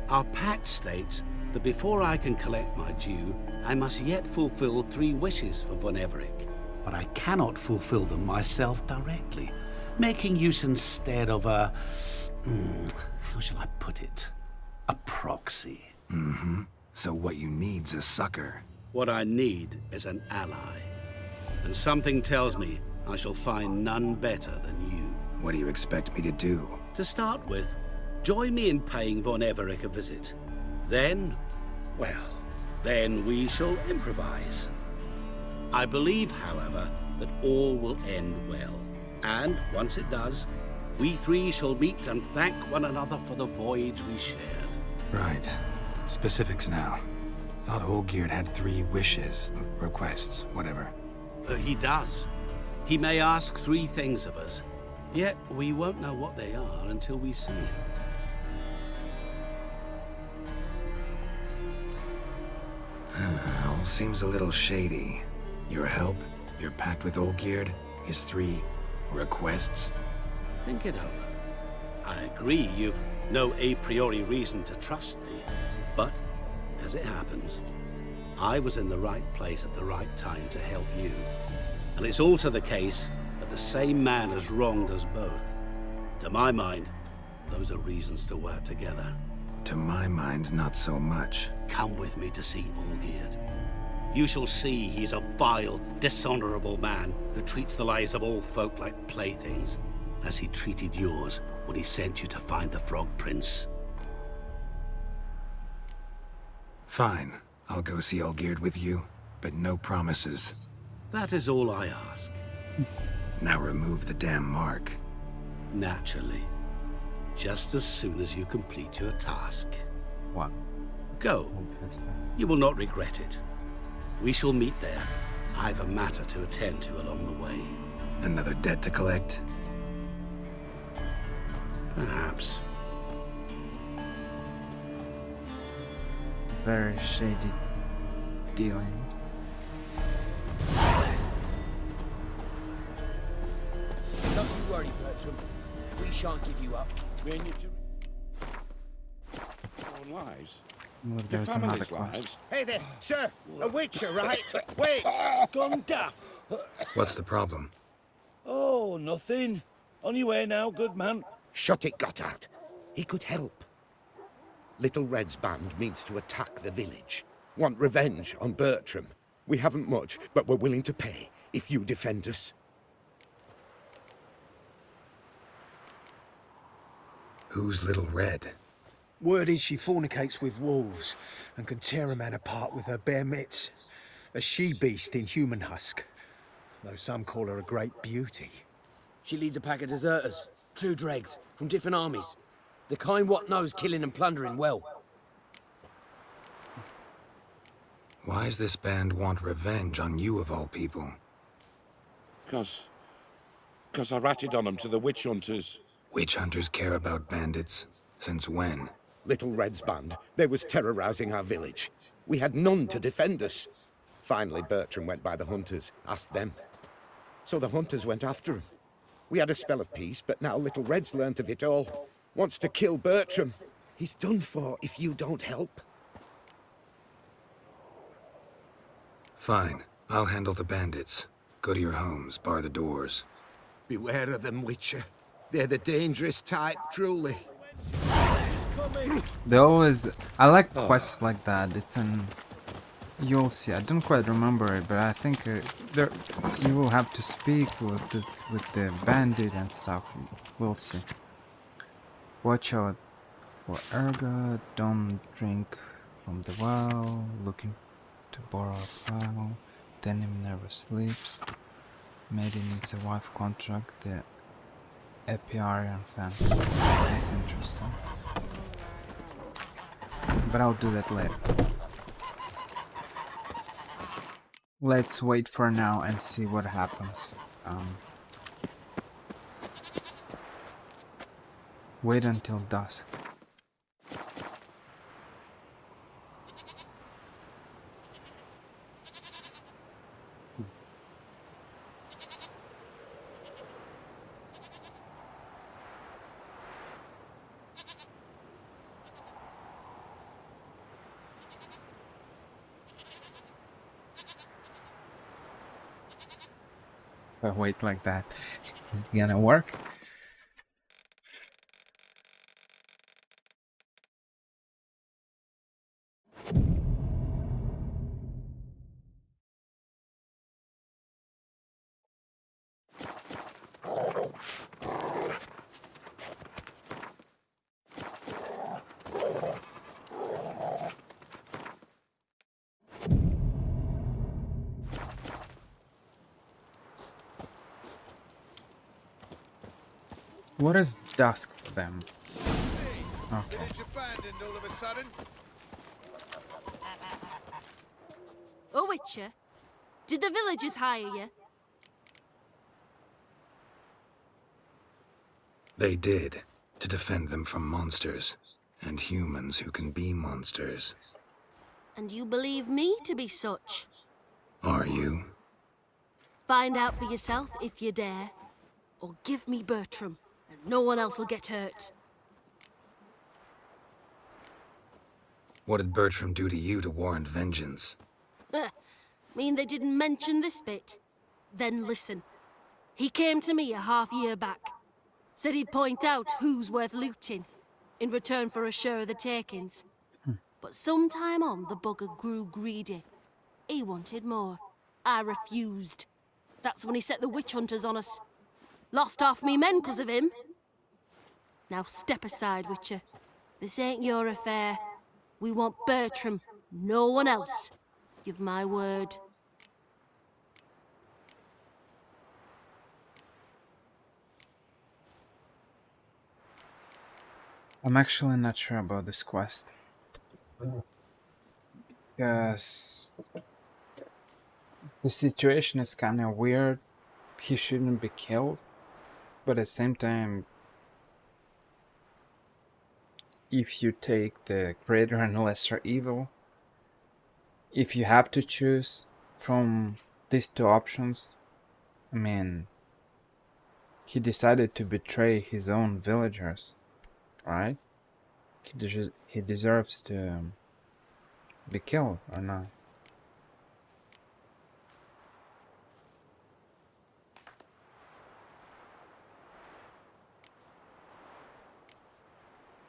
Our pact states that before I can collect my due, I must yet fulfill 3 wishes for von Everec. But I cannot fulfill them myself directly, making use instead of a... how shall I put it? A proxy. Mm-hmm. So what you need's a sucker. What I need is an ally. And something tells me I shall find none better than you. What do you expect me to do? To start with, join me in paying von Everec a visit. Then, well, then we shall improvise. I believe, however, that all will end well. And once it does, we 3 shall meet and thank one another for the voyage we shared. Right. Specifics now. Thought Olgierd had 3 wishes, requests, whatever. He does. He may ask 3 things of us, yet we won't know what they are until we see him. All seems a little shady. Your help, your pact with Olgierd, his 3 requests. Think it over. I agree you've no a priori reason to trust me, but as it happens, I was in the right place at the right time to help you. And it's also the case that the same man has wronged us both. To my mind, those are reasons to work together. To my mind, not so much. Come with me to see Olgierd. You shall see he's a vile, dishonorable man who treats the lives of all folk like playthings, as he treated yours when he sent you to find the Frog Prince. Fine. I'll go see Olgierd with you, but no promises. That is all I ask. Now remove the damn mark. Naturally. Just as soon as you complete your task. What? Go. You will not regret it. We shall meet there. I've a matter to attend to along the way. Another debt to collect? Perhaps. Very shady dealing. Don't you worry, Bertram. We shan't give you up. When you your lives. Well, Your there's another family's quest. lives. Hey there, sir. A witcher, right? Wait. Gone daft. What's the problem? Oh, nothing. On your way now, good man. Shut it, Gotthard. He could help. Little Red's band means to attack the village. Want revenge on Bertram. We haven't much, but we're willing to pay if you defend us. Who's Little Red? Word is she fornicates with wolves and can tear a man apart with her bare mitts. A she-beast in human husk, though some call her a great beauty. She leads a pack of deserters, true dregs, from different armies. The kind what knows killing and plundering well. Why's this band want revenge on you of all people? Cause I ratted on them to the witch hunters. Witch hunters care about bandits? Since when? Little Red's band, they was terrorizing our village. We had none to defend us. Finally, Bertram went by the hunters, asked them. So the hunters went after him. We had a spell of peace, but now Little Red's learnt of it all. Wants to kill Bertram. He's done for if you don't help. Fine. I'll handle the bandits. Go to your homes, bar the doors. Beware of them, Witcher. They're the dangerous type, truly. They always... I like quests like that. It's an... You'll see. I don't quite remember it, but I think there you will have to speak with the bandit and stuff. We'll see. Watch out for ergot. Don't drink from the well. Looking to borrow a fowl. Denim never sleeps. Maiden needs a wife contract. The Epiarian fan. That's interesting. But I'll do that later. Let's wait for now and see what happens. Wait until dusk. If I wait like that, is it gonna work? What is dusk for them? Okay. Abandoned all of a sudden. Oh, Witcher, did the villagers hire you? They did, to defend them from monsters, and humans who can be monsters. And you believe me to be such? Are you? Find out for yourself if you dare. Or give me Bertram, and no one else will get hurt. What did Bertram do to you to warrant vengeance? Mean they didn't mention this bit? Then listen. He came to me a half-year back. Said he'd point out who's worth looting, in return for a share of the takings. But sometime on, the bugger grew greedy. He wanted more. I refused. That's when he set the witch hunters on us. Lost half me men 'cause of him. Now step aside, Witcher. This ain't your affair. We want Bertram, no one else. Give my word. I'm actually not sure about this quest. Because the situation is kind of weird. He shouldn't be killed. But at the same time, if you take the greater and lesser evil, if you have to choose from these two options, I mean, he decided to betray his own villagers, right? He deserves to be killed, or not?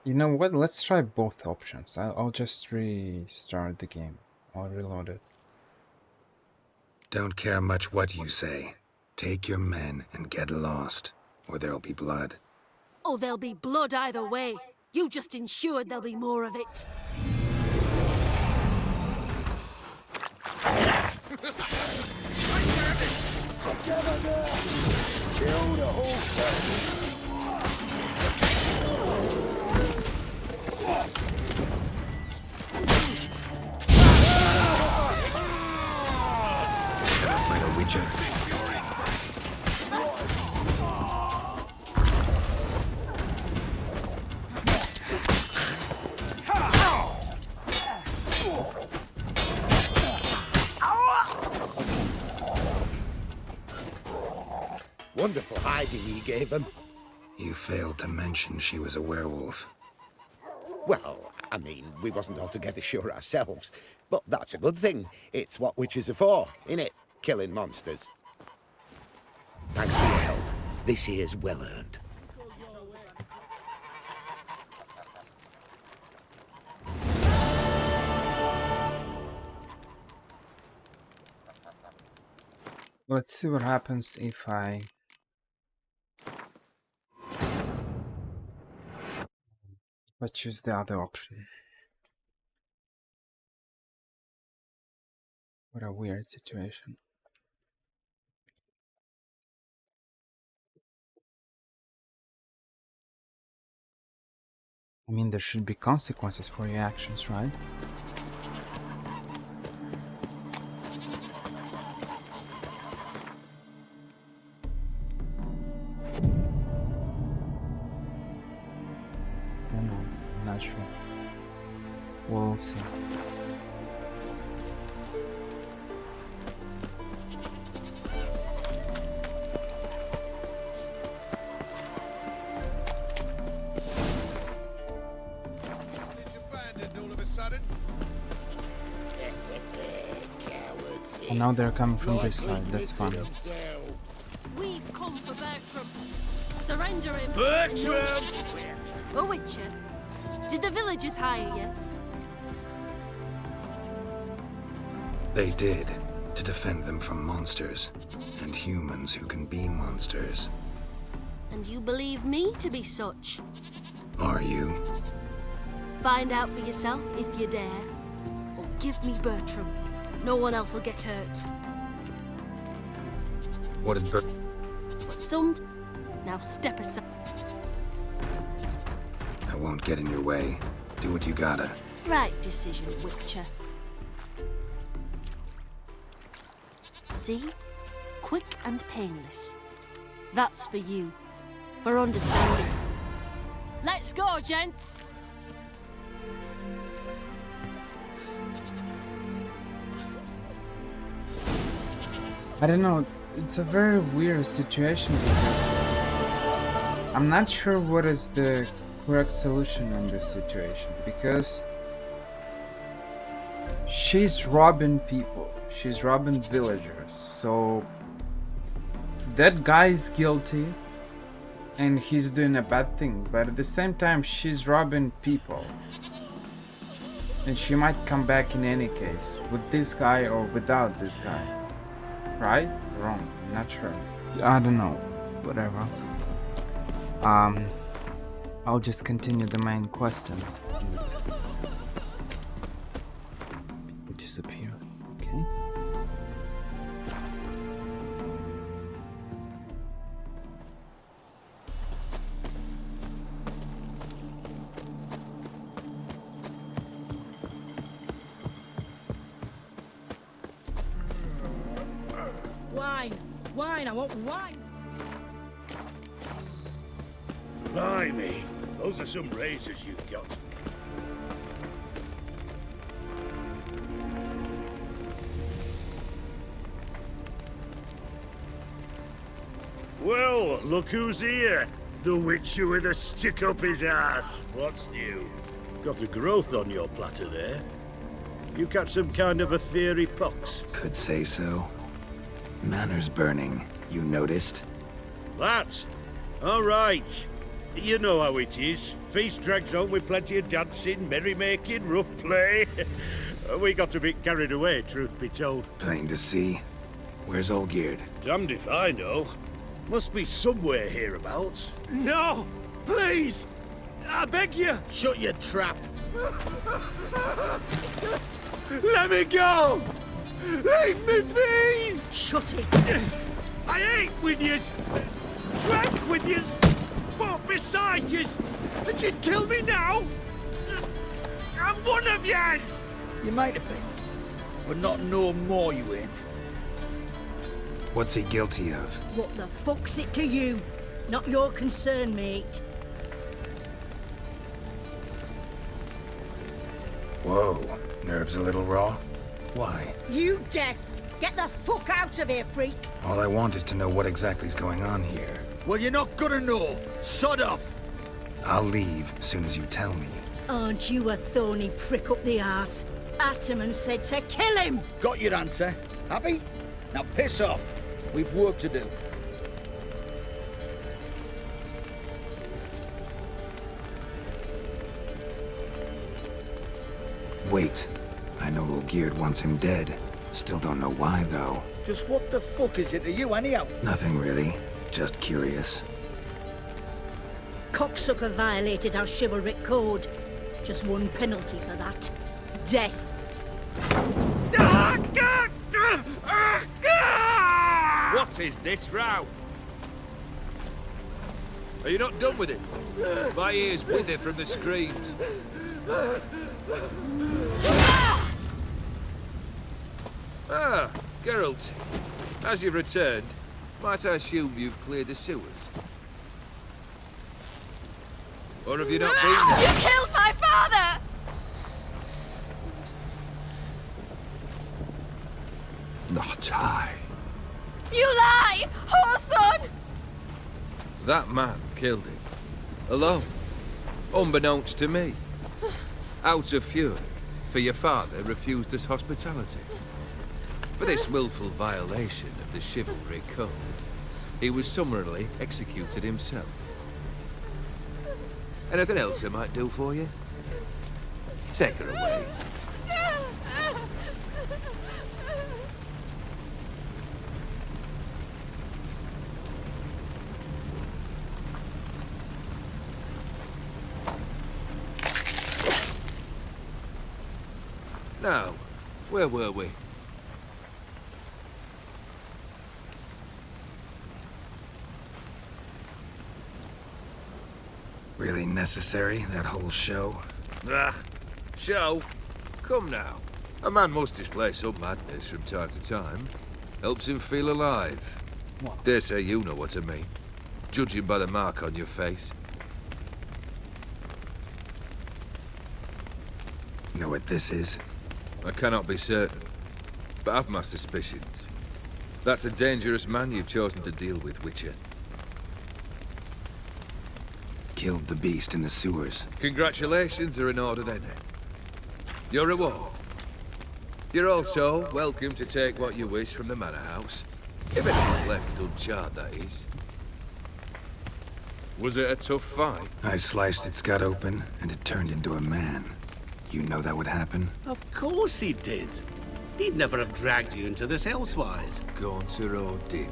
You know what? Let's try both options. I'll just restart the game. I'll reload it. Don't care much what you say. Take your men and get lost, or there'll be blood. Oh, there'll be blood either way. You just ensured there'll be more of it. Together now! Kill the whole set! Never fight a witcher. Wonderful hiding you gave him. You failed to mention she was a werewolf. Well, I mean, we wasn't altogether sure ourselves. But that's a good thing. It's what witches are for, innit? Killing monsters. Thanks for your help. This here's well earned. Let's see what happens if I choose the other option. What a weird situation. I mean, there should be consequences for your actions, right? I'm not sure. We'll see. And now they're coming from this side, that's fun. We've come for Bertram. Surrender him. Bertram! Oh, Witcher, did the villagers hire you? They did, to defend them from monsters, and humans who can be monsters. And you believe me to be such? Are you? Find out for yourself if you dare. Or give me Bertram. No one else will get hurt. What did But now step aside. I won't get in your way. Do what you gotta. Right decision, Witcher. See? Quick and painless. That's for you. For understanding. Let's go, gents! I don't know, it's a very weird situation because I'm not sure what is the correct solution in this situation, because She's robbing people. She's robbing villagers. So that guy's guilty and he's doing a bad thing. But at the same time, she's robbing people. And she might come back in any case, with this guy or without this guy. Right? Wrong. Not sure. I don't know. Whatever. I'll just continue the main question. People disappear. Okay. Wine, I want wine. Blimey, those are some razors you've got. Well, look who's here. The Witcher with a stick up his ass. What's new? Got a growth on your platter there. You catch some kind of a theory pox? Could say so. Manners burning, you noticed? That? All right. You know how it is. Feast drags on with plenty of dancing, merrymaking, rough play. We got a bit carried away, truth be told. Plain to see. Where's Olgierd? Damned if I know. Must be somewhere hereabouts. No! Please! I beg you! Shut your trap! Let me go! Leave me be! Shut it! I ate with yous! Drank with yous! Fought beside yous! And you'd kill me now? I'm one of yous! You might have been, but not no more you ain't. What's he guilty of? What the fuck's it to you? Not your concern, mate. Whoa, nerves a little raw? Why? You deaf! Get the fuck out of here, freak! All I want is to know what exactly is going on here. Well, you're not gonna know. Sod off! I'll leave soon as you tell me. Aren't you a thorny prick up the arse? Ataman said to kill him! Got your answer. Happy? Now piss off. We've work to do. Wait. I know Olgierd wants him dead. Still don't know why, though. Just what the fuck is it to you, anyhow? Nothing really. Just curious. Cocksucker violated our chivalric code. Just one penalty for that. Death. What is this row? Are you not done with it? My ears wither from the screams. Ah, Geralt. As you've returned, might I assume you've cleared the sewers? Or have you not been there? You killed my father! Not I. You lie! Whoreson! That man killed him. Alone. Unbeknownst to me. Out of fury, for your father refused us hospitality. For this willful violation of the chivalry code, he was summarily executed himself. Anything else I might do for you? Take her away. Now, where were we? Really necessary, that whole show? Ah, show? Come now. A man must display some madness from time to time. Helps him feel alive. Dare say you know what I mean. Judging by the mark on your face. Know what this is? I cannot be certain, but I've my suspicions. That's a dangerous man you've chosen to deal with, Witcher. Killed the beast in the sewers. Congratulations are in order then. Your reward. You're also welcome to take what you wish from the manor house. If it is left uncharred, that is. Was it a tough fight? I sliced its gut open, and it turned into a man. You know that would happen? Of course he did. He'd never have dragged you into this elsewise. Gaunter or dim?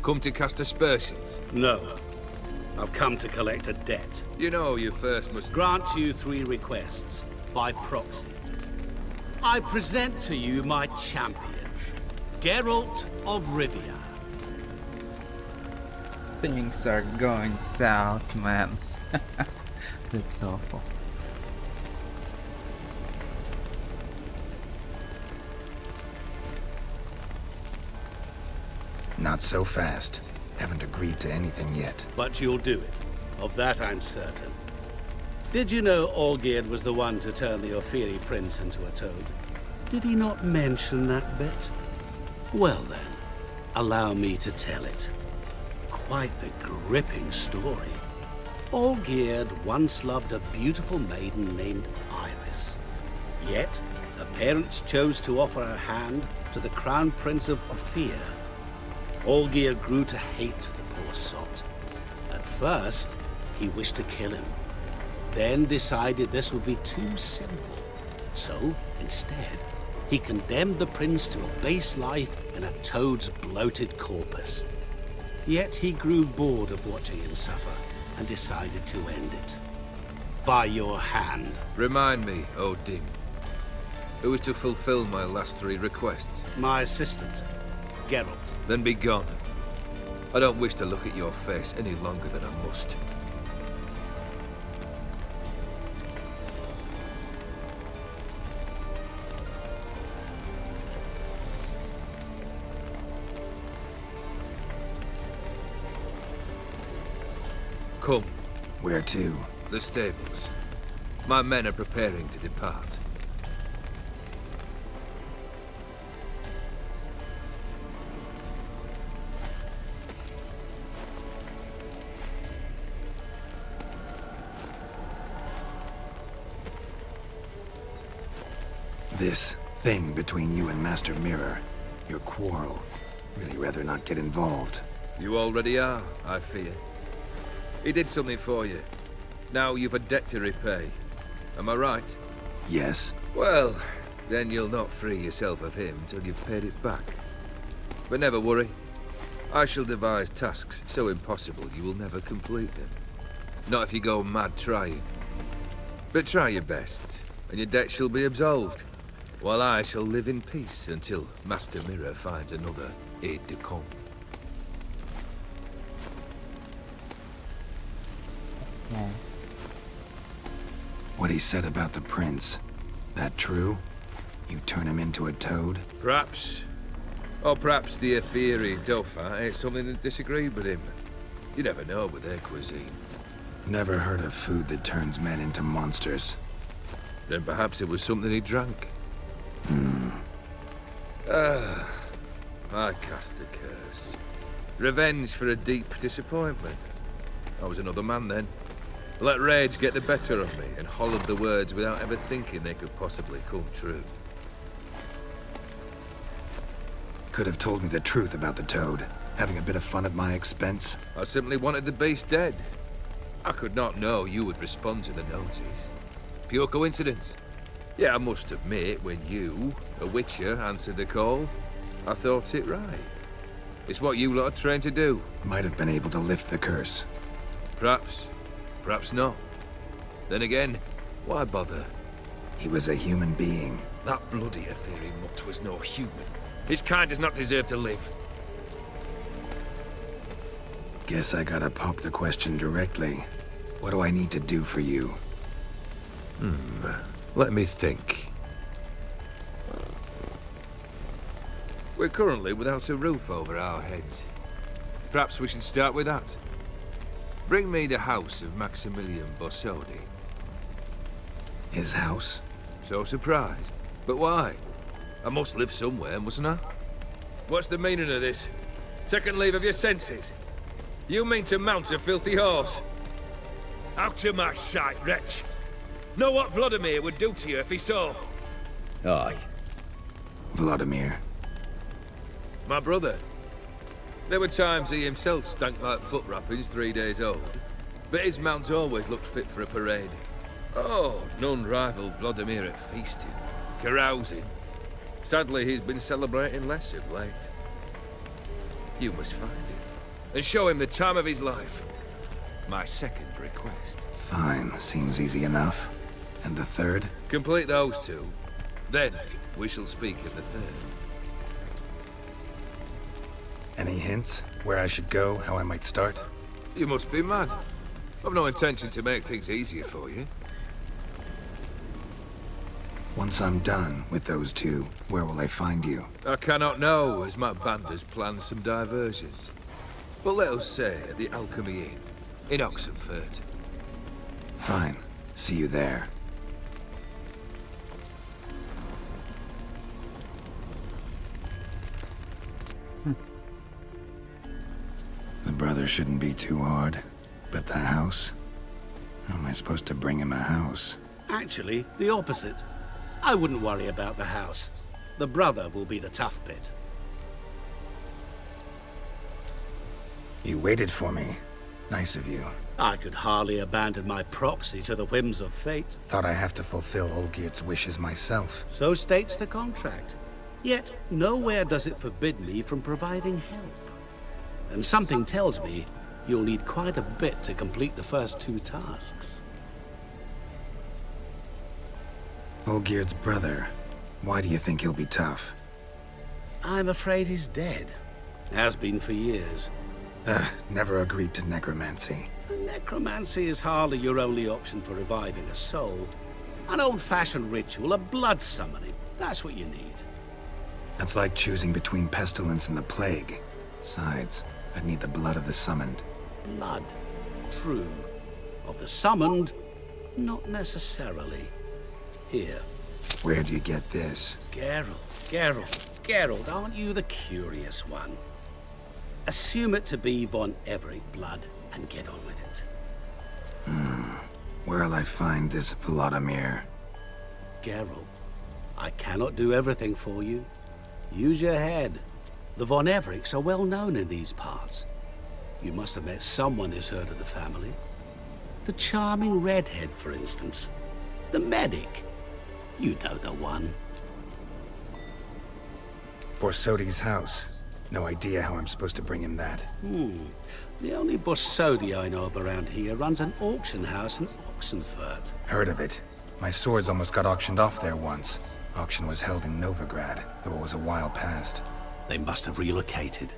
Come to cast aspersions? No. I've come to collect a debt. You know you first must... Grant you 3 requests, by proxy. I present to you my champion, Geralt of Rivia. Things are going south, man. That's awful. Not so fast. Haven't agreed to anything yet. But you'll do it. Of that I'm certain. Did you know Olgierd was the one to turn the Ophiri prince into a toad? Did he not mention that bit? Well then, allow me to tell it. Quite the gripping story. Olgierd once loved a beautiful maiden named Iris. Yet, her parents chose to offer her hand to the Crown Prince of Ophir. Olgierd grew to hate the poor sot. At first, he wished to kill him. Then decided this would be too simple. So, instead, he condemned the prince to a base life in a toad's bloated corpus. Yet he grew bored of watching him suffer and decided to end it. By your hand. Remind me, Odin. Who is to fulfill my last 3 requests? My assistant, Geralt. Then be gone. I don't wish to look at your face any longer than I must. Come. Where to? The stables. My men are preparing to depart. This thing between you and Master Mirror, your quarrel, really rather not get involved. You already are, I fear. He did something for you. Now you've a debt to repay. Am I right? Yes. Well, then you'll not free yourself of him till you've paid it back. But never worry. I shall devise tasks so impossible you will never complete them. Not if you go mad trying. But try your best, and your debt shall be absolved, while I shall live in peace until Master Mirror finds another aide-de-camp. What he said about the prince, that true? You turn him into a toad? Perhaps. Or perhaps the Ophiri Dauphin ate something that disagreed with him. You never know with their cuisine. Never heard of food that turns men into monsters. Then perhaps it was something he drank. I cast the curse. Revenge for a deep disappointment. I was another man then. Let rage get the better of me and hollowed the words without ever thinking they could possibly come true. Could have told me the truth about the toad, having a bit of fun at my expense. I simply wanted the beast dead. I could not know you would respond to the notice. Pure coincidence. Yeah, I must admit, when you, a witcher, answered the call, I thought it right. It's what you lot are trained to do. Might have been able to lift the curse. Perhaps. Perhaps not. Then again, why bother? He was a human being. That bloody Ophiri mutt was no human. His kind does not deserve to live. Guess I gotta pop the question directly. What do I need to do for you? Let me think. We're currently without a roof over our heads. Perhaps we should start with that. Bring me the house of Maximilian Bossodi. His house? So surprised. But why? I must live somewhere, mustn't I? What's the meaning of this? Second leave of your senses? You mean to mount a filthy horse? Out of my sight, wretch! Know what Vladimir would do to you if he saw? Aye, Vladimir. My brother. There were times he himself stank like foot wrappings 3 days old, but his mount always looked fit for a parade. Oh, none rivaled Vladimir at feasting, carousing. Sadly, he's been celebrating less of late. You must find him, and show him the time of his life. My second request. Fine, seems easy enough. And the third? Complete those two, then we shall speak of the third. Any hints? Where I should go, how I might start? You must be mad. I've no intention to make things easier for you. Once I'm done with those two, where will I find you? I cannot know, as my band has planned some diversions. But let us say at the Alchemy Inn, in Oxenfurt. Fine. See you there. The brother shouldn't be too hard. But the house? How am I supposed to bring him a house? Actually, the opposite. I wouldn't worry about the house. The brother will be the tough bit. You waited for me. Nice of you. I could hardly abandon my proxy to the whims of fate. Thought I have to fulfill Olgierd's wishes myself. So states the contract. Yet, nowhere does it forbid me from providing help. And something tells me you'll need quite a bit to complete the first two tasks. Olgierd's brother. Why do you think he'll be tough? I'm afraid he's dead. Has been for years. Never agreed to necromancy. Necromancy is hardly your only option for reviving a soul. An old-fashioned ritual, a blood summoning. That's what you need. That's like choosing between pestilence and the plague. Besides, I'd need the blood of the summoned. Blood. True. Of the summoned, not necessarily. Here. Where do you get this? Geralt, aren't you the curious one? Assume it to be von Everec blood and get on with it. Where'll I find this Vladimir? Geralt, I cannot do everything for you. Use your head. The von Everecs are well known in these parts. You must have met someone who's heard of the family. The charming redhead, for instance. The medic. You know the one. Borsodi's house. No idea how I'm supposed to bring him that. The only Borsodi I know of around here runs an auction house in Oxenfurt. Heard of it. My swords almost got auctioned off there once. Auction was held in Novigrad, though it was a while past. They must have relocated.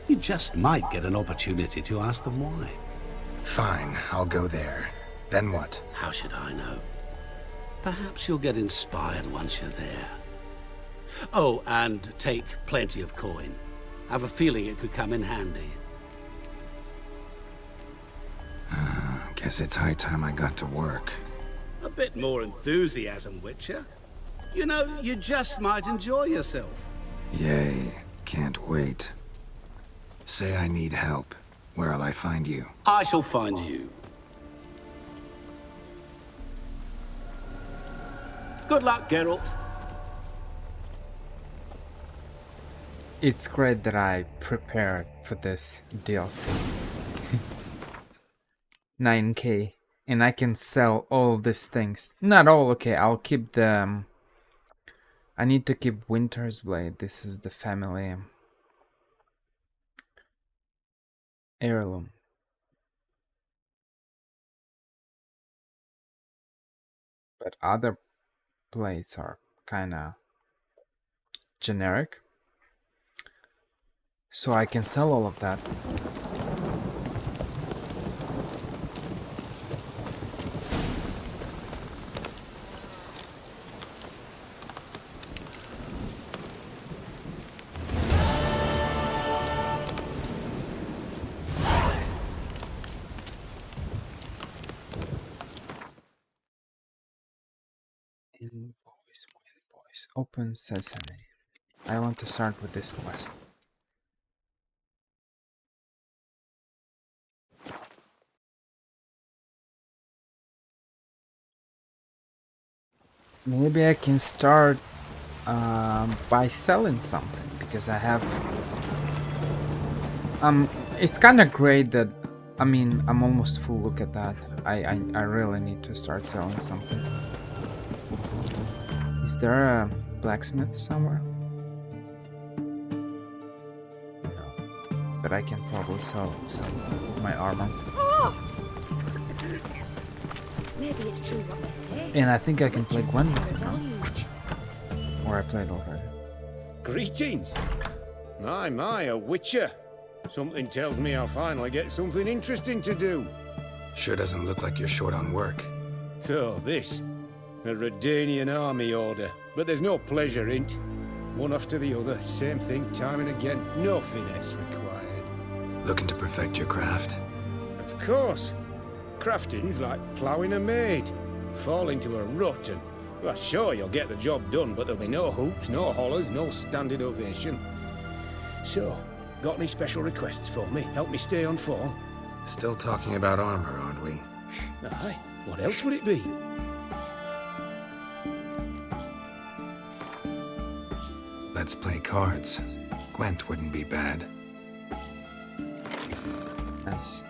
You just might get an opportunity to ask them why. Fine, I'll go there. Then what? How should I know? Perhaps you'll get inspired once you're there. Oh, and take plenty of coin. Have a feeling it could come in handy. Guess it's high time I got to work. A bit more enthusiasm, Witcher. You know, you just might enjoy yourself. Yay, can't wait. Say I need help. Where'll I find you? I shall find you. Good luck, Geralt. It's great that I prepared for this DLC. 9k. And I can sell all these things. Not all, okay, I'll keep the... I need to keep Winter's Blade. This is the family heirloom. But other blades are kinda generic. So I can sell all of that. Invoice. Open Sesame. I want to start with this quest. Maybe I can start by selling something, because I have it's kind of great that, I mean, I'm almost full. Look at that. I really need to start selling something. Is there a blacksmith somewhere? No, but I can probably sell some of my armor. Maybe it's true what they say. And I think I can play Gwen. Deluge. Or I played already. Greetings. My, a witcher. Something tells me I'll finally get something interesting to do. Sure doesn't look like you're short on work. So, this. A Redanian army order. But there's no pleasure in't. One after the other, same thing time and again. No finesse required. Looking to perfect your craft? Of course. Crafting's like ploughing a maid. Fall into a rut and... Well, sure, you'll get the job done, but there'll be no hoops, no hollers, no standing ovation. So, got any special requests for me? Help me stay on form? Still talking about armor, aren't we? Aye. What else would it be? Let's play cards. Gwent wouldn't be bad. Nice.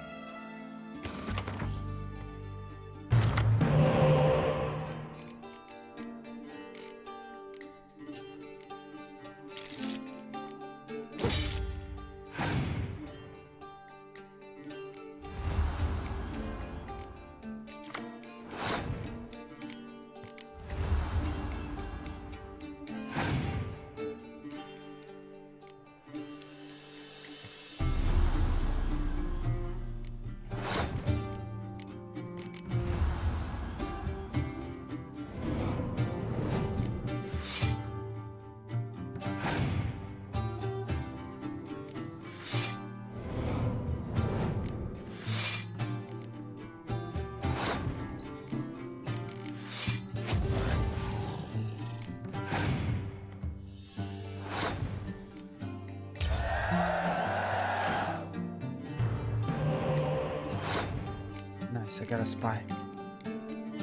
Nice, I got a spy.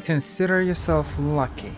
Consider yourself lucky.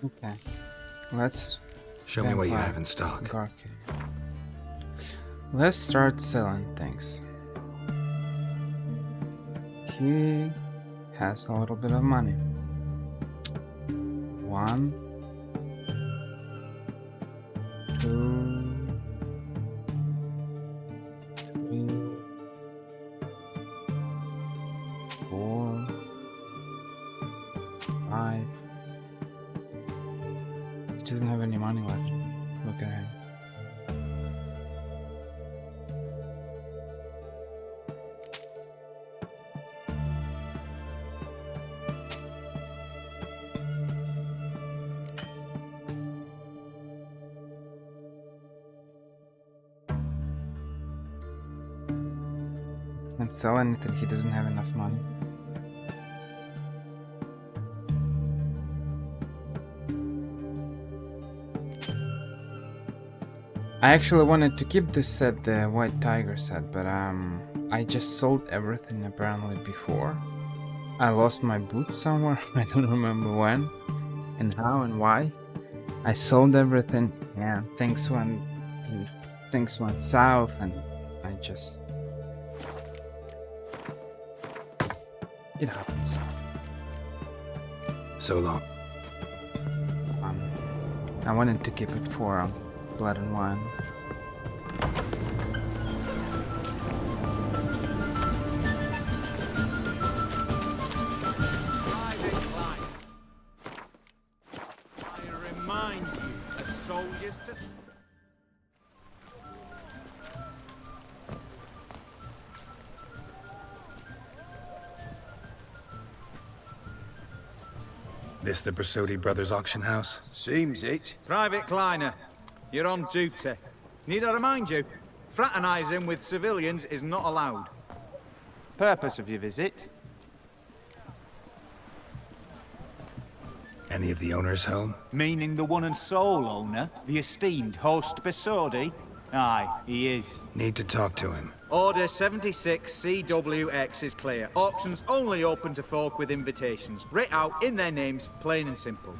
Okay, let's show me what you have in stock. Let's start selling things. He has a little bit of money. 1, 2, 3, 4, 5, doesn't have any money left. Look at him. Can't sell anything, he doesn't have enough money. I actually wanted to keep this set, the White Tiger set, but I just sold everything apparently before. I lost my boots somewhere, I don't remember when, and how and why. I sold everything, yeah, things went south, and I just... It happens. So long. I wanted to keep it for Blood and Wine. I remind you, as soldiers to... This the Perfidy Brothers auction house? Seems it. Private Kleiner, you're on duty. Need I remind you, fraternizing with civilians is not allowed. Purpose of your visit? Any of the owners home? Meaning the one and sole owner, the esteemed host Perfidy? Aye, he is. Need to talk to him. Order 76 CWX is clear. Auctions only open to folk with invitations. Writ out in their names, plain and simple.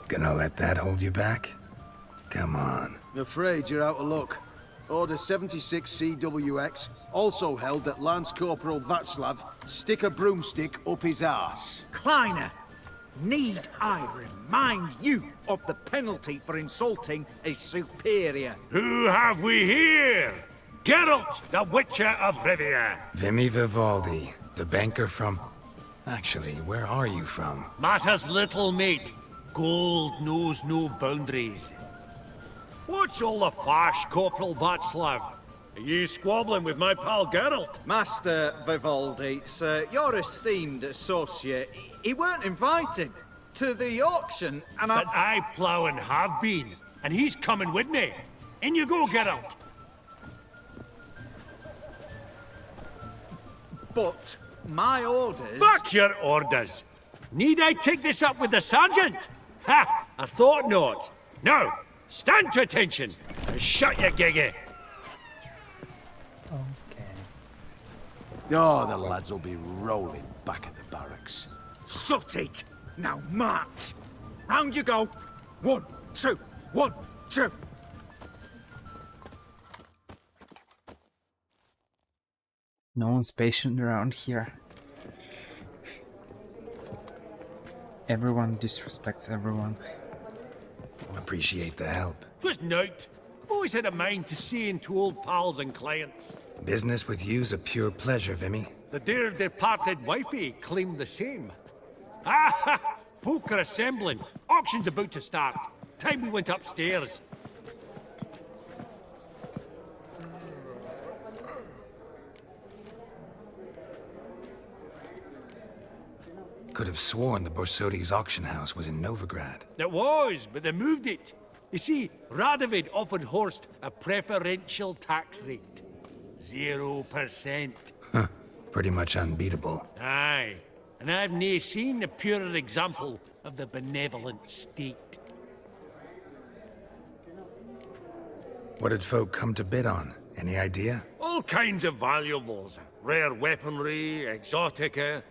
Gonna let that hold you back? Come on. Afraid you're out of luck. Order 76 CWX also held that Lance Corporal Václav stick a broomstick up his arse. Kleiner, need I remind you of the penalty for insulting a superior? Who have we here? Geralt, the Witcher of Rivia. Vimy Vivaldi, the banker from... Actually, where are you from? Matters little, mate. Gold knows no boundaries. What's all the fash, Corporal Václav? Are you squabbling with my pal Geralt? Master Vivaldi, sir, your esteemed associate, he weren't invited to the auction, and But I plough and have been, and he's coming with me. In you go, Geralt. But my orders... Fuck your orders! Need I take this up with the sergeant? Ha! I thought not. Now, stand to attention and shut your giggy. Oh, the lads will be rolling back at the barracks. Shut it! Now march! Round you go! 1, 2, 1, 2! No one's patient around here. Everyone disrespects everyone. Appreciate the help. Just note, I've always had a mind to see into old pals and clients. Business with you's a pure pleasure, Vimy. The dear departed wifey claimed the same. Ah, folk are assembling. Auction's about to start. Time we went upstairs. Could have sworn the Perfidy's auction house was in Novigrad. It was, but they moved it. You see, Radovid offered Horst a preferential tax rate. 0%. Huh. Pretty much unbeatable. Aye, and I've nae seen a purer example of the benevolent state. What did folk come to bid on? Any idea? All kinds of valuables. Rare weaponry, exotica.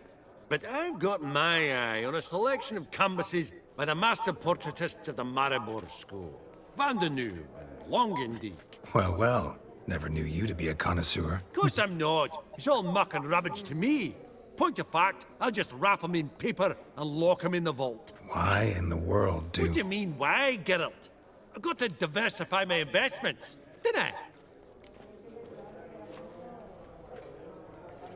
But I've got my eye on a selection of canvases by the master portraitists of the Maribor School. Van de Nieuw and Longendijk. Well, well. Never knew you to be a connoisseur. Of course I'm not. It's all muck and rubbish to me. Point of fact, I'll just wrap 'em in paper and lock 'em in the vault. Why in the world do... What do you mean, why, Geralt? I've got to diversify my investments, didn't I?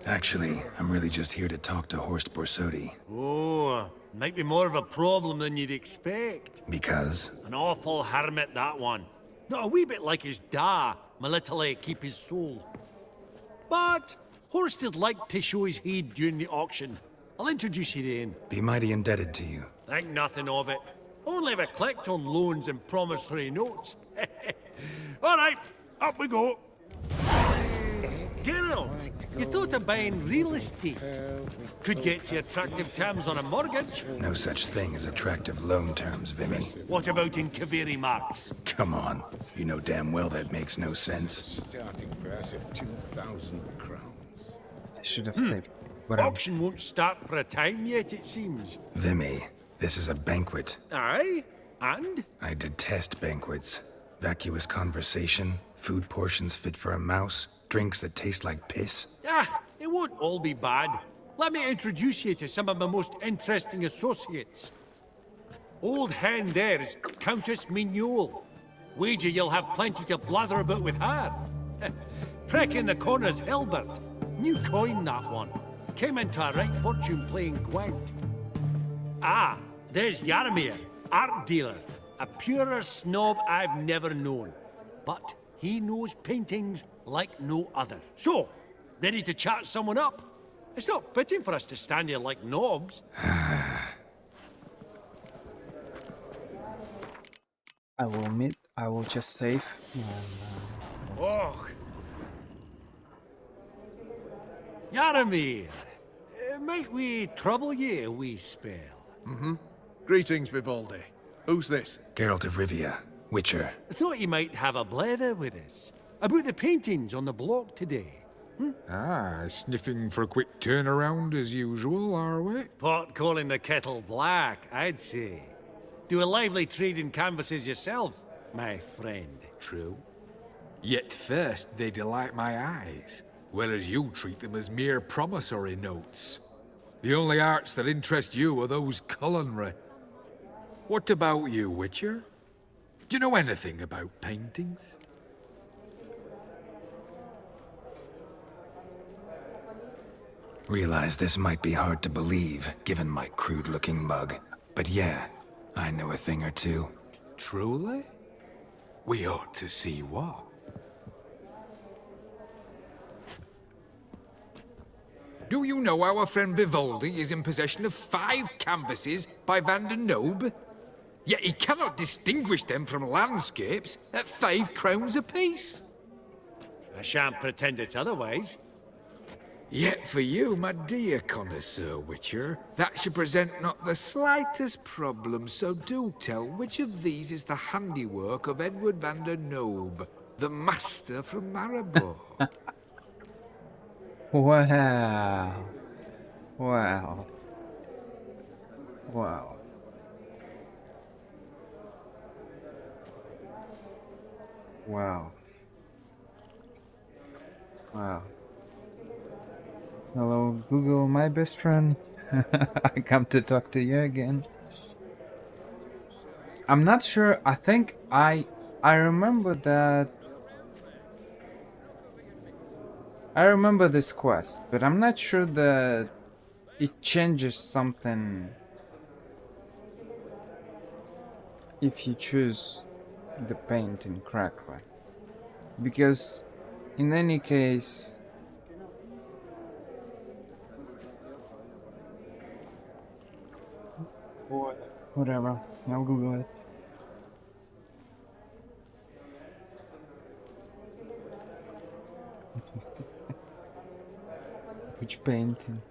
Actually, I'm really just here to talk to Horst Borsodi. Oh, might be more of a problem than you'd expect. Because? An awful hermit, that one. Not a wee bit like his da, my little keep his soul. But Horst is like to show his heed during the auction. I'll introduce you then. Be mighty indebted to you. Think nothing of it. Only ever collect on loans and promissory notes. All right, up we go. Geralt, you thought of buying real estate. Could get you attractive terms on a mortgage. No such thing as attractive loan terms, Vimy. What about in Kaviri marks? Come on. You know damn well that makes no sense. Starting price of 2,000 crowns. I should have saved. Whatever. Auction won't start for a time yet, it seems. Vimy, this is a banquet. Aye? And? I detest banquets. Vacuous conversation, food portions fit for a mouse, drinks that taste like piss. Ah, it won't all be bad. Let me introduce you to some of my most interesting associates. Old hen there is Countess Mignole. Wager you'll have plenty to blather about with her. Prick in the corner's Hilbert. New coin, that one. Came into a right fortune playing Gwent. Ah, there's Jaromir, art dealer. A purer snob I've never known. But he knows paintings like no other. So, ready to chat someone up? It's not fitting for us to stand here like knobs. I will admit, I will just save. Oh. Jaromir, might we trouble ye a wee spell? Mm-hmm. Greetings, Vivaldi. Who's this? Geralt of Rivia, Witcher. Thought you might have a blether with us. About the paintings on the block today. Ah, sniffing for a quick turnaround as usual, are we? Pot calling the kettle black, I'd say. Do a lively trade in canvases yourself, my friend. True. Yet first they delight my eyes, whereas you treat them as mere promissory notes. The only arts that interest you are those culinary. What about you, Witcher? Do you know anything about paintings? Realize this might be hard to believe, given my crude-looking mug. But yeah, I know a thing or two. Truly? We ought to see what. Do you know our friend Vivaldi is in possession of 5 canvases by Van der Nobe? Yet he cannot distinguish them from landscapes at 5 crowns apiece. I shan't pretend it's otherwise. Yet for you, my dear connoisseur Witcher, that should present not the slightest problem, so do tell which of these is the handiwork of Edward van der Nobe, the master from Maribor. Wow. Wow. Wow. Wow. Wow. Hello, Google, my best friend. I come to talk to you again. I'm not sure. I think I remember that. I remember this quest, but I'm not sure that it changes something if you choose the painting correctly. Because in any case, whatever, I'll Google it. Which painting?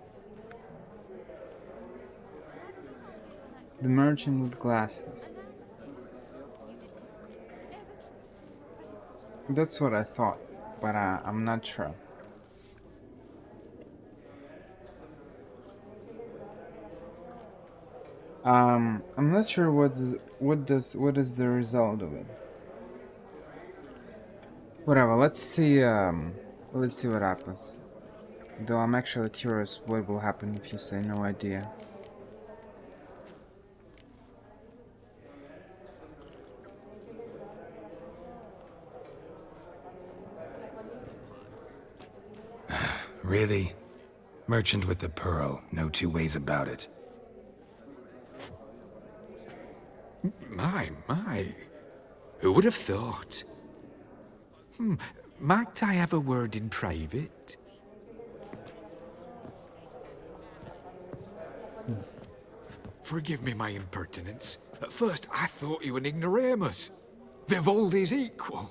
The merchant with glasses. That's what I thought, but I'm not sure. I'm not sure what is the result of it. Whatever. Let's see what happens. Though I'm actually curious what will happen if you say no idea. Really? Merchant with the pearl, no two ways about it. My. Who would have thought? Might I have a word in private? Forgive me my impertinence. At first, I thought you an ignoramus. Vivaldi's equal.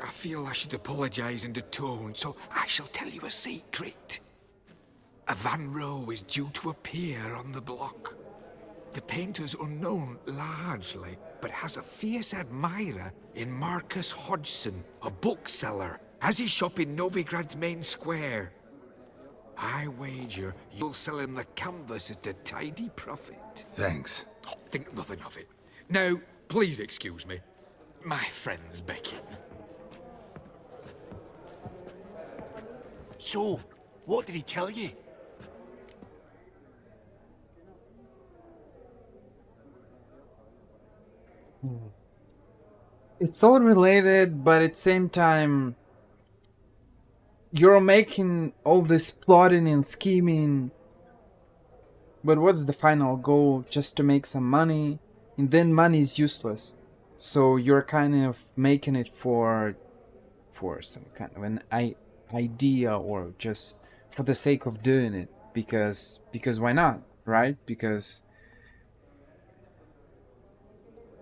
I feel I should apologize and atone, so I shall tell you a secret. A Van Row is due to appear on the block. The painter's unknown, largely, but has a fierce admirer in Marcus Hodgson, a bookseller, has his shop in Novigrad's main square. I wager you'll sell him the canvas at a tidy profit. Thanks. Think nothing of it. Now, please excuse me. My friend's beckon. So, what did he tell you? It's all related, but at the same time, you're making all this plotting and scheming, but what's the final goal? Just to make some money, and then money is useless. So you're kind of making it for some kind of an idea, or just for the sake of doing it, because why not, right? Because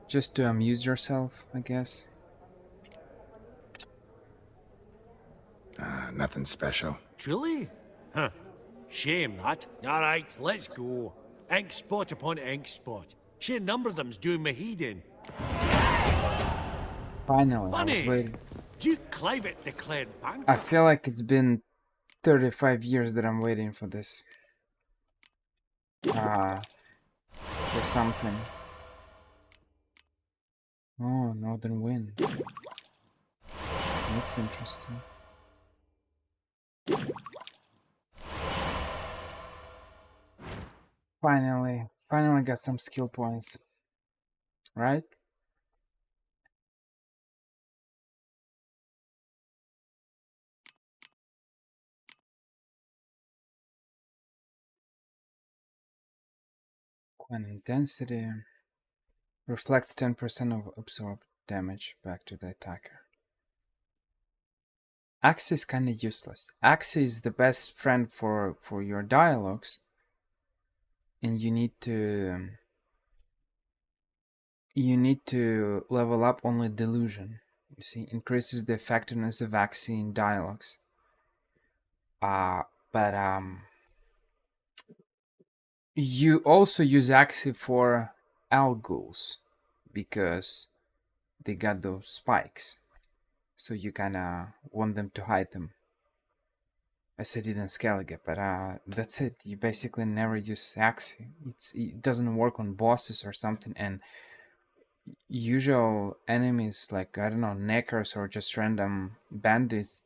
just to amuse yourself, I guess. Nothing special. Truly? Huh. Shame that. Alright, let's go. Ink spot upon ink spot. Sheer number of them's doing my head in. Finally, I was Funny! waiting. Duke Clivet declared bank. I feel like it's been 35 years that I'm waiting for this. For something. Oh, Northern Wind. That's interesting. Finally got some skill points. Right? When intensity reflects 10% of absorbed damage back to the attacker. Axe is kinda useless. Axe is the best friend for your dialogues, and you need to level up only delusion. You see, increases the effectiveness of Axe in dialogues. You also use Axe for Alguls, because they got those spikes, so you kinda want them to hide them. I said it in Skellige, but that's it. You basically never use Axe. It doesn't work on bosses or something, and usual enemies like, I don't know, neckers or just random bandits,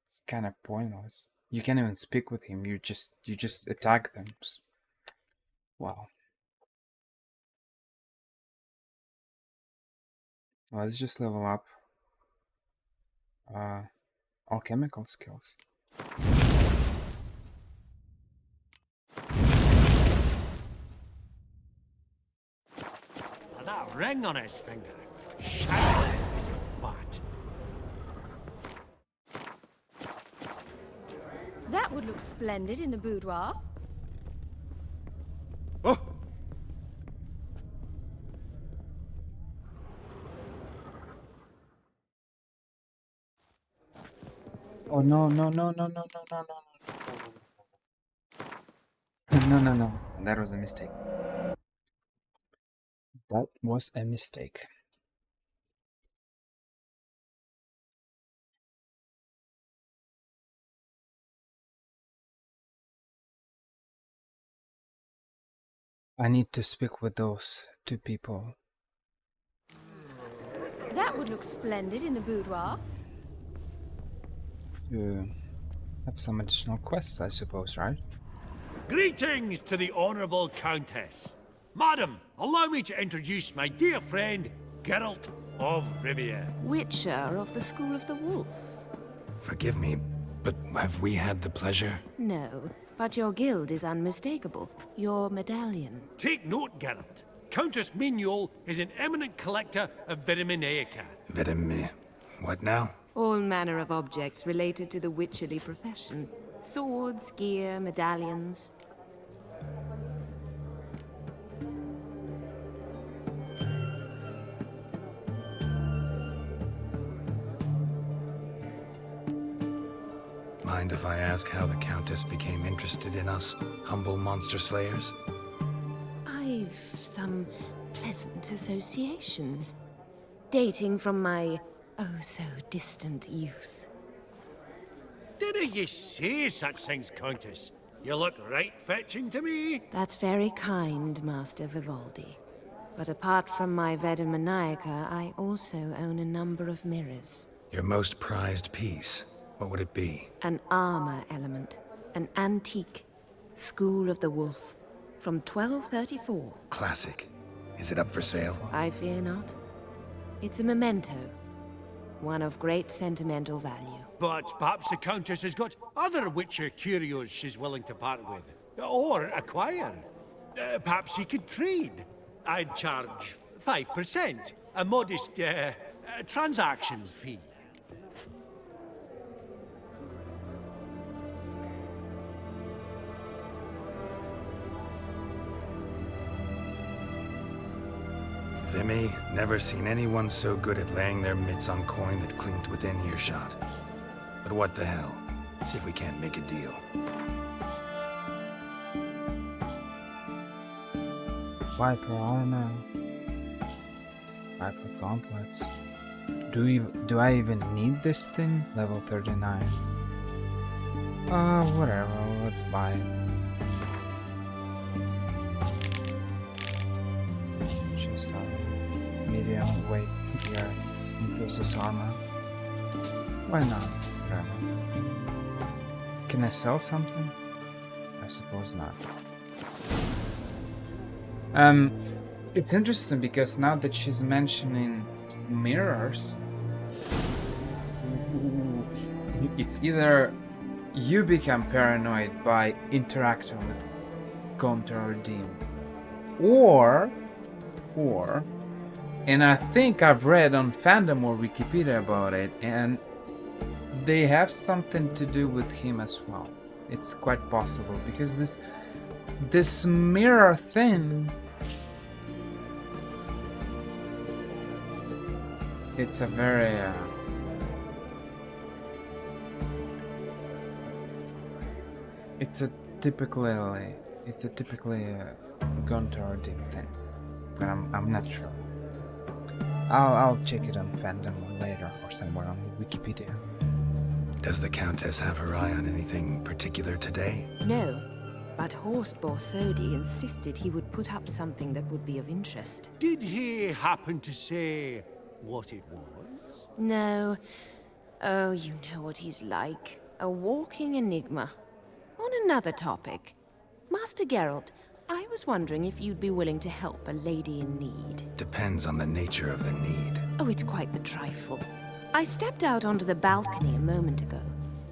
it's kind of pointless. You can't even speak with him. You just attack them. Wow. Let's just level up alchemical skills. And that ring on his finger. Shite is it fat. That would look splendid in the boudoir. Oh! Oh no. No. That was a mistake. That was a mistake. I need to speak with those two people. That would look splendid in the boudoir. To have some additional quests, I suppose, right? Greetings to the Honourable Countess. Madam, allow me to introduce my dear friend, Geralt of Rivia. Witcher of the School of the Wolf. Forgive me, But have we had the pleasure? No, but your guild is unmistakable. Your medallion. Take note, Geralt. Countess Mignol is an eminent collector of vitaminaica. What now? All manner of objects related to the witcherly profession. Swords, gear, medallions. Mind if I ask how the Countess became interested in us, humble monster slayers? I've some pleasant associations. Dating from my oh-so-distant youth. Didn't you say such things, Countess? You look right fetching to me. That's very kind, Master Vivaldi. But apart from my Vedamaniaca, I also own a number of mirrors. Your most prized piece, what would it be? An armor element. An antique. School of the Wolf. From 1234. Classic. Is it up for sale? I fear not. It's a memento. One of great sentimental value. But perhaps the Countess has got other Witcher curios she's willing to part with. Or acquire. Perhaps she could trade. I'd charge 5%. A modest, transaction fee. Vimy, never seen anyone so good at laying their mitts on coin that clinked within earshot. But what the hell? See if we can't make a deal. Viper armor. Viper gauntlets. Do I even need this thing? Level 39. Whatever, let's buy it. Just medium weight gear increases armor. Why not? Whatever. Can I sell something? I suppose not. It's interesting because now that she's mentioning mirrors, it's either you become paranoid by interacting with Gunter or Dean, or, and I think I've read on Fandom or Wikipedia about it, and they have something to do with him as well. It's quite possible because this mirror thing, it's a very it's a typically Gunter or Dean thing, but I'm not sure. I'll check it on Fandom later or somewhere on Wikipedia. Does the Countess have her eye on anything particular today? No, but Horst Borsodi insisted he would put up something that would be of interest. Did he happen to say what it was? No. Oh, you know what he's like. A walking enigma. On another topic. Master Geralt, I was wondering if you'd be willing to help a lady in need. Depends on the nature of the need. Oh, it's quite the trifle. I stepped out onto the balcony a moment ago.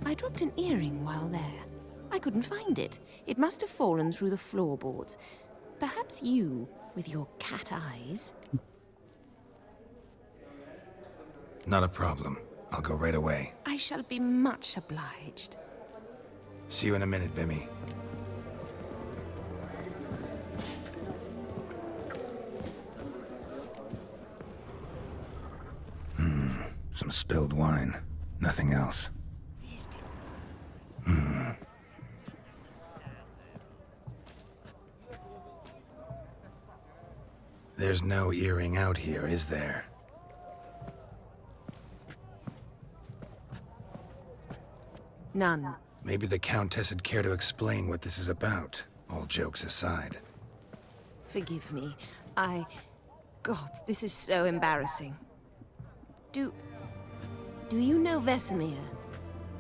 I dropped an earring while there. I couldn't find it. It must have fallen through the floorboards. Perhaps you, with your cat eyes... Not a problem. I'll go right away. I shall be much obliged. See you in a minute, Vimy. Some spilled wine. Nothing else. There's no earring out here, is there? None. Maybe the Countess would care to explain what this is about, all jokes aside. Forgive me. God, this is so embarrassing. Do you know Vesemir?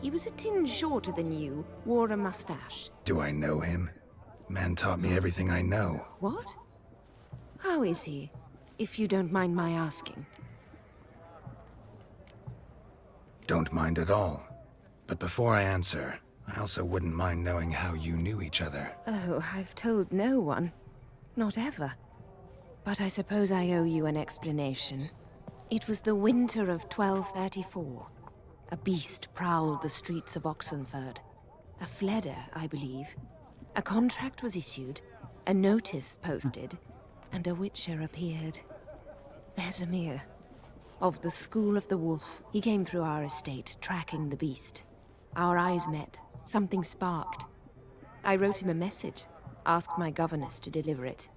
He was a tinge shorter than you, wore a mustache. Do I know him? Man taught me everything I know. What? How is he, if you don't mind my asking? Don't mind at all. But before I answer, I also wouldn't mind knowing how you knew each other. Oh, I've told no one. Not ever. But I suppose I owe you an explanation. It was the winter of 1234. A beast prowled the streets of Oxenford. A fledder, I believe. A contract was issued, a notice posted, and a witcher appeared. Vesemir, of the School of the Wolf. He came through our estate, tracking the beast. Our eyes met. Something sparked. I wrote him a message, asked my governess to deliver it.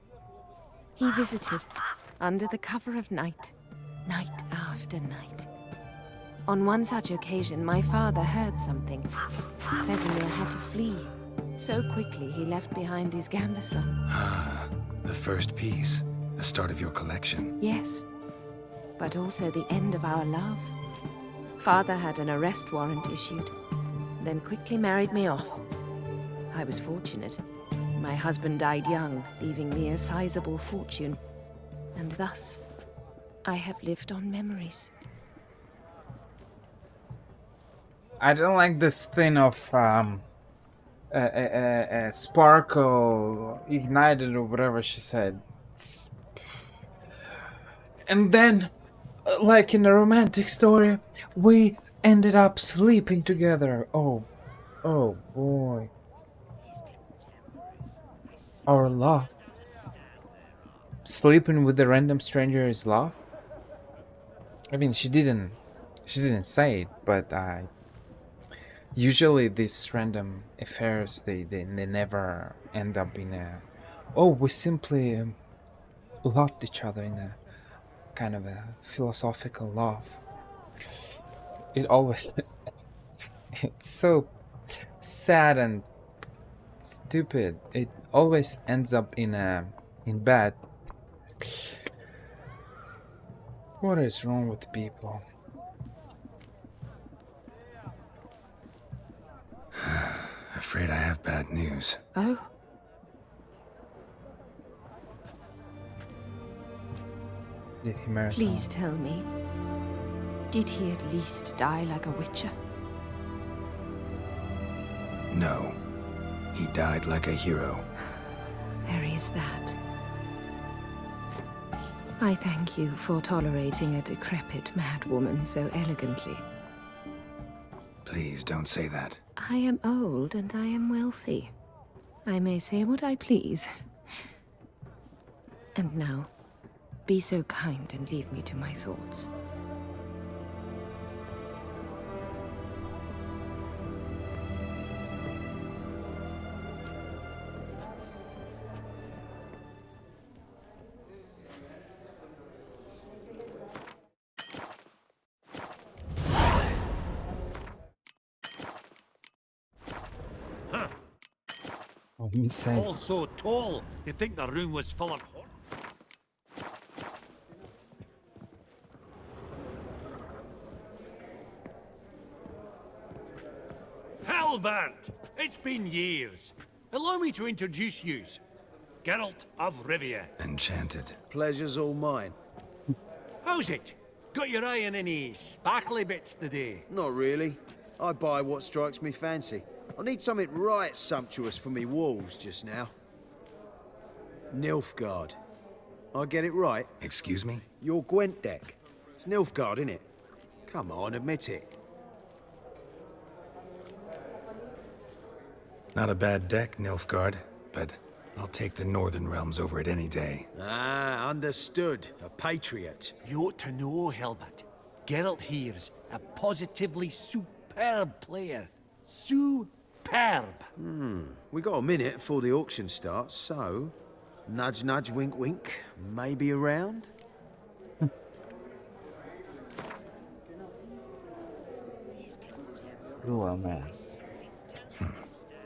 He visited, under the cover of night, night after night. On one such occasion, my father heard something. Vesemir had to flee. So quickly, he left behind his gambeson. Ah, the first piece. The start of your collection. Yes, but also the end of our love. Father had an arrest warrant issued, then quickly married me off. I was fortunate. My husband died young, leaving me a sizable fortune. And thus, I have lived on memories. I don't like this thing of sparkle ignited or whatever she said. And then, like in a romantic story, we ended up sleeping together. Oh boy. Our love. Sleeping with a random stranger is love? I mean, she didn't say it, but usually these random affairs, they never end up in a, oh, we simply loved each other in a kind of a philosophical love. It always, it's so sad and stupid. It always ends up in bad. What is wrong with people? Afraid I have bad news. Oh? Did he marry Please tell me. Did he at least die like a witcher? No. He died like a hero. There is that. I thank you for tolerating a decrepit madwoman so elegantly. Please don't say that. I am old and I am wealthy. I may say what I please. And now, be so kind and leave me to my thoughts. All so tall, you'd think the room was full of hot. Halbert! It's been years. Allow me to introduce yous. Geralt of Rivia. Enchanted. Pleasure's all mine. How's it? Got your eye on any sparkly bits today? Not really. I buy what strikes me fancy. I need something right sumptuous for me walls just now. Nilfgaard. I get it right? Excuse me? Your Gwent deck. It's Nilfgaard, innit? Come on, admit it. Not a bad deck, Nilfgaard, but I'll take the Northern Realms over it any day. Ah, understood. A patriot. You ought to know, Hilbert. Geralt here's a positively superb player. Superb. We got a minute before the auction starts, so... Nudge, nudge, wink, wink. Maybe around? Well, man.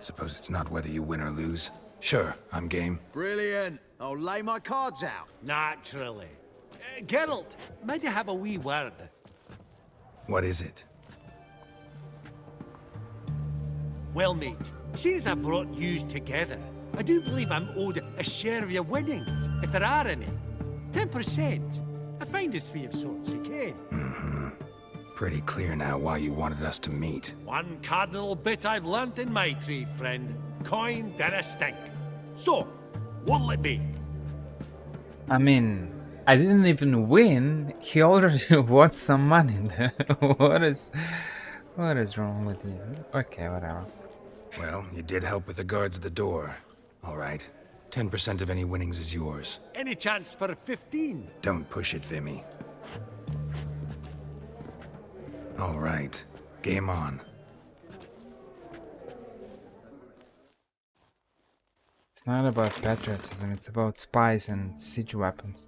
Suppose it's not whether you win or lose. Sure, I'm game. Brilliant. I'll lay my cards out. Naturally. Geralt, might you have a wee word? What is it? Well, mate, seeing as I brought yous together, I do believe I'm owed a share of your winnings, if there are any. 10%. A finder's fee of sorts, you can. Pretty clear now why you wanted us to meet. One cardinal bit I've learnt in my trade, friend. Coin dinna stink. So, what'll it be? I mean, I didn't even win. He already wants some money there. What is wrong with you? Okay, whatever. Well, you did help with the guards at the door. All right. 10% of any winnings is yours. Any chance for 15? Don't push it, Vimy. All right. Game on. It's not about patriotism, it's about spies and siege weapons.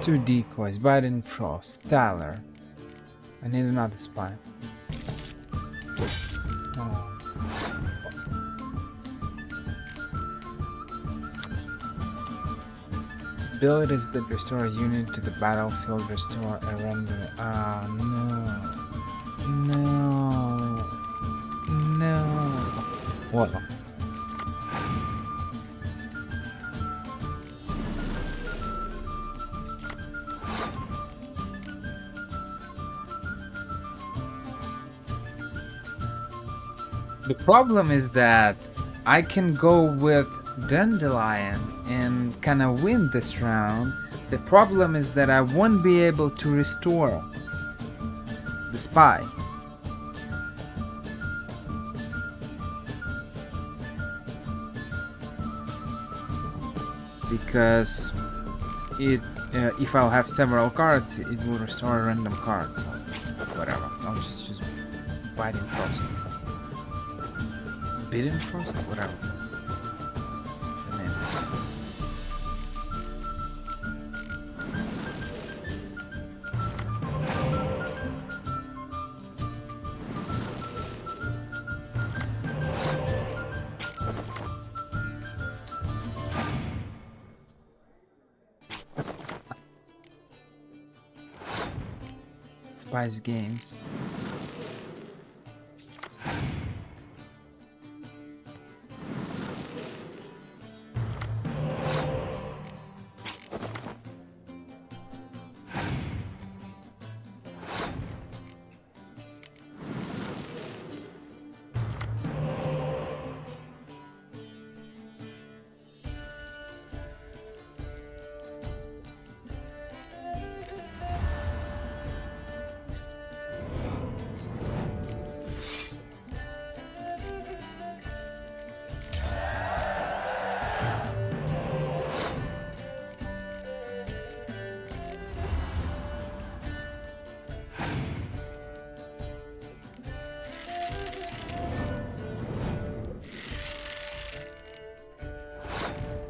2 decoys, Biden Frost, Thaler. I need another spy. Oh. Abilities that restore a unit to the battlefield restore a random. Ah, no. What? The problem is that I can go with Dandelion and kinda win this round. The problem is that I won't be able to restore the spy. Because if I'll have several cards, it will restore a random card, so whatever. I'll just choose Biting Frost. Bidden Frost? Whatever. The name is. Spice Games.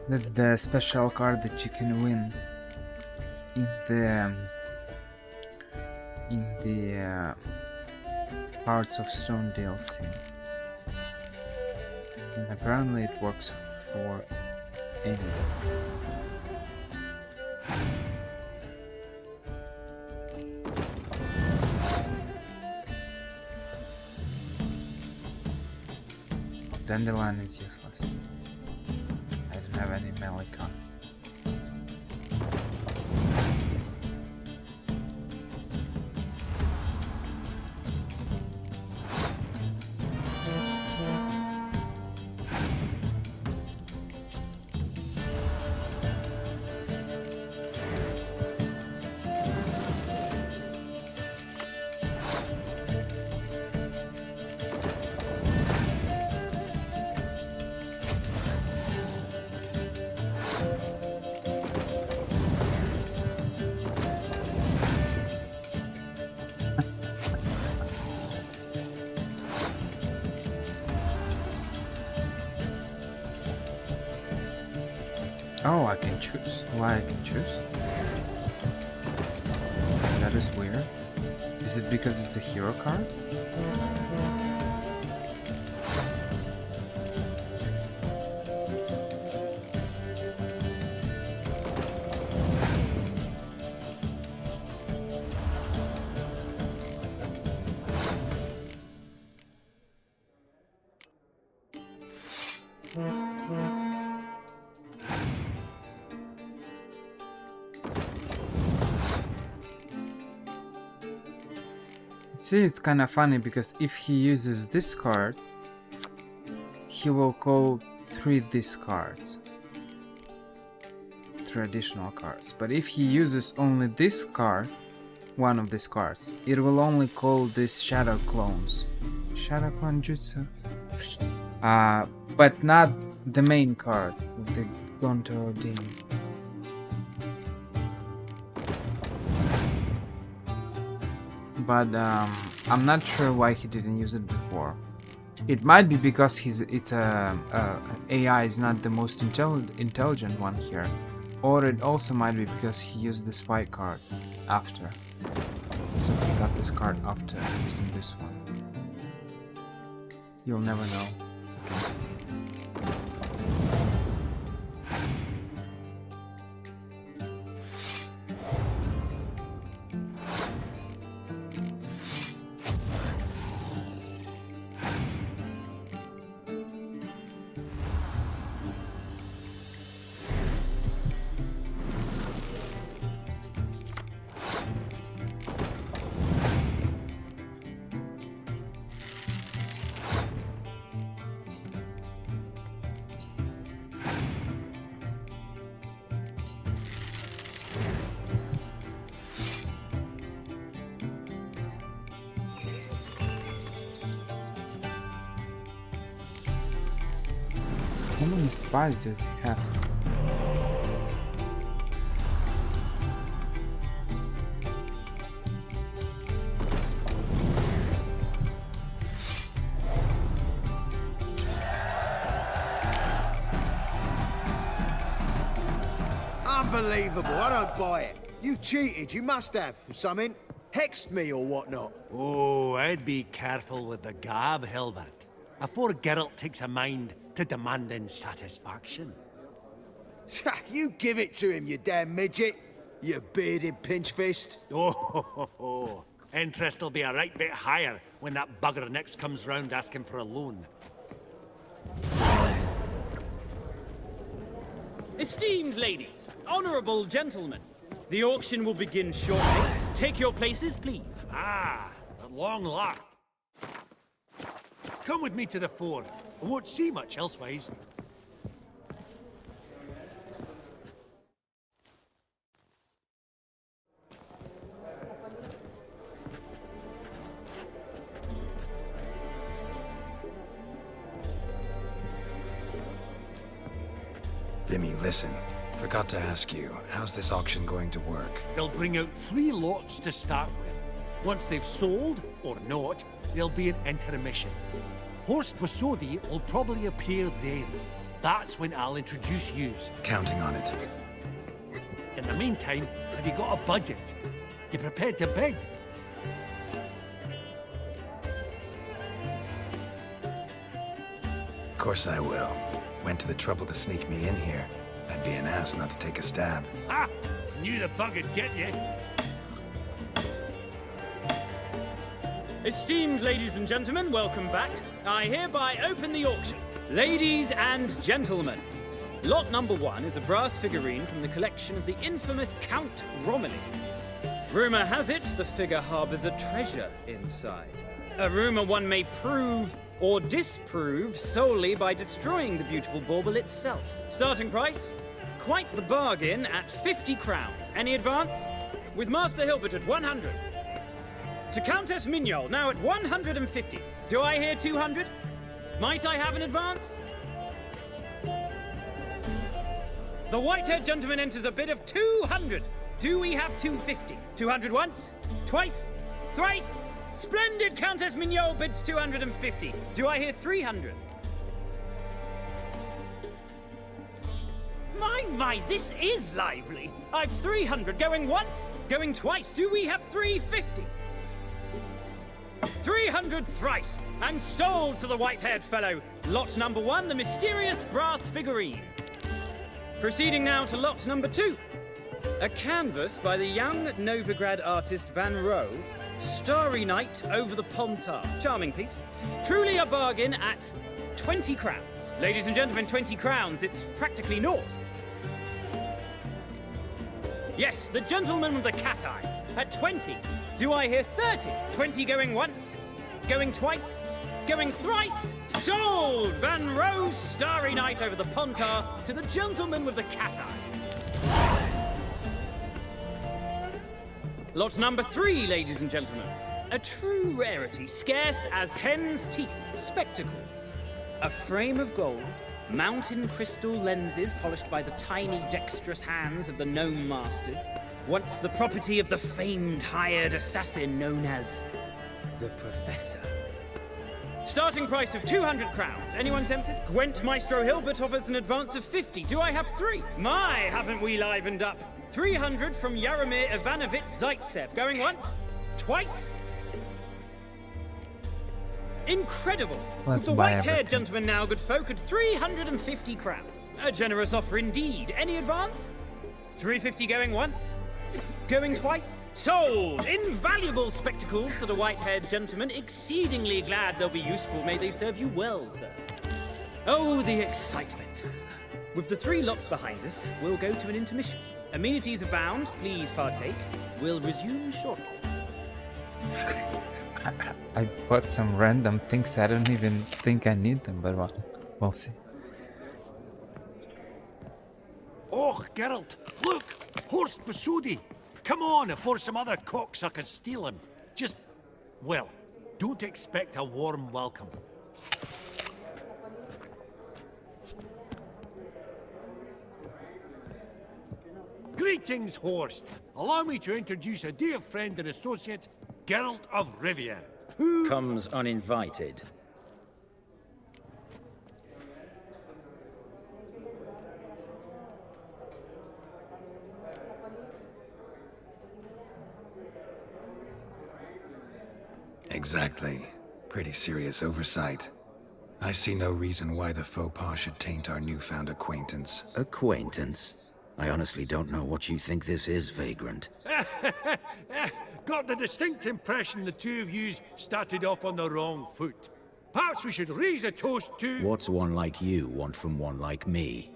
That's the special card that you can win in the Hearts of Stone DLC, and apparently it works for any. Dandelion is useless. I don't have any melee cards. Oh, I can choose. Why I can choose? That is weird. Is it because it's a hero card? See, it's kind of funny because if he uses this card, he will call 3 discards. 3 additional cards. But if he uses only this card, one of these cards, it will only call these shadow clones. Shadow clone jutsu. But not the main card, the Gonto Odin. But I'm not sure why he didn't use it before. It might be because AI is not the most intelligent one here, or it also might be because he used the spy card after. So he got this card after using this one. You'll never know, I guess. How many spies does he have? Unbelievable, I don't buy it. You cheated, you must have, for something. Hexed me or whatnot. Oh, I'd be careful with the gab, Hilbert. Afore Geralt takes a mind to demanding satisfaction. You give it to him, you damn midget. You bearded pinchfist. Oh, interest will be a right bit higher when that bugger next comes round asking for a loan. Esteemed ladies, honourable gentlemen, the auction will begin shortly. Take your places, please. Ah, at long last. Come with me to the fore. I won't see much elsewise. Vimy, listen. Forgot to ask you, how's this auction going to work? They'll bring out 3 lots to start with. Once they've sold, or not, there'll be an intermission. Horst Besodi will probably appear then. That's when I'll introduce yous. Counting on it. In the meantime, have you got a budget? You prepared to bid? Of course I will. Went to the trouble to sneak me in here. I'd be an ass not to take a stab. Ah! Knew the bug'd get you. Esteemed ladies and gentlemen, welcome back. I hereby open the auction. Ladies and gentlemen, lot number 1 is a brass figurine from the collection of the infamous Count Romilly. Rumour has it the figure harbours a treasure inside. A rumour one may prove or disprove solely by destroying the beautiful bauble itself. Starting price? Quite the bargain at 50 crowns. Any advance? With Master Hilbert at 100. To Countess Mignol, now at 150. Do I hear 200? Might I have an advance? The white-haired gentleman enters a bid of 200. Do we have 250? 200 once? Twice? Thrice? Splendid! Countess Mignol bids 250. Do I hear 300? My, this is lively. I've 300 going once, going twice. Do we have 350? 300 thrice, and sold to the white-haired fellow. Lot number 1, the mysterious brass figurine. Proceeding now to lot number 2. A canvas by the young Novigrad artist Van Rohe, Starry Night over the Pontar. Charming piece. Truly a bargain at 20 crowns. Ladies and gentlemen, 20 crowns, it's practically naught. Yes, the gentleman with the cat eyes. At 20. Do I hear 30? 20 going once? Going twice? Going thrice? Sold! Van Roe's starry night over the Pontar to the gentleman with the cat eyes. Lot number 3, ladies and gentlemen. A true rarity, scarce as hen's teeth. Spectacles. A frame of gold, mountain crystal lenses polished by the tiny, dexterous hands of the gnome masters. Once the property of the famed hired assassin known as the Professor. Starting price of 200 crowns. Anyone tempted? Gwent Maestro Hilbert offers an advance of 50. Do I have 3? My, haven't we livened up? 300 from Yaromir Ivanovich Zaitsev. Going once? Twice? Incredible! Let's The buy white-haired everything. gentleman now, good folk, at 350 crowns. A generous offer indeed. Any advance? 350 going once? Going twice? Sold! Invaluable spectacles to the white-haired gentleman. Exceedingly glad they'll be useful. May they serve you well, sir. Oh, the excitement. With the 3 lots behind us, we'll go to an intermission. Amenities abound. Please partake. We'll resume shortly. I bought some random things. I don't even think I need them, but well, we'll see. Oh, Geralt, look! Horst Basudi! Come on, before some other cocksuckers steal him. Just, well, don't expect a warm welcome. Greetings, Horst. Allow me to introduce a dear friend and associate, Geralt of Rivia, who comes uninvited. Exactly. Pretty serious oversight. I see no reason why the faux pas should taint our newfound acquaintance. Acquaintance? I honestly don't know what you think this is, Vagrant. got the distinct impression the two of yous started off on the wrong foot. Perhaps we should raise a toast to... What's one like you want from one like me?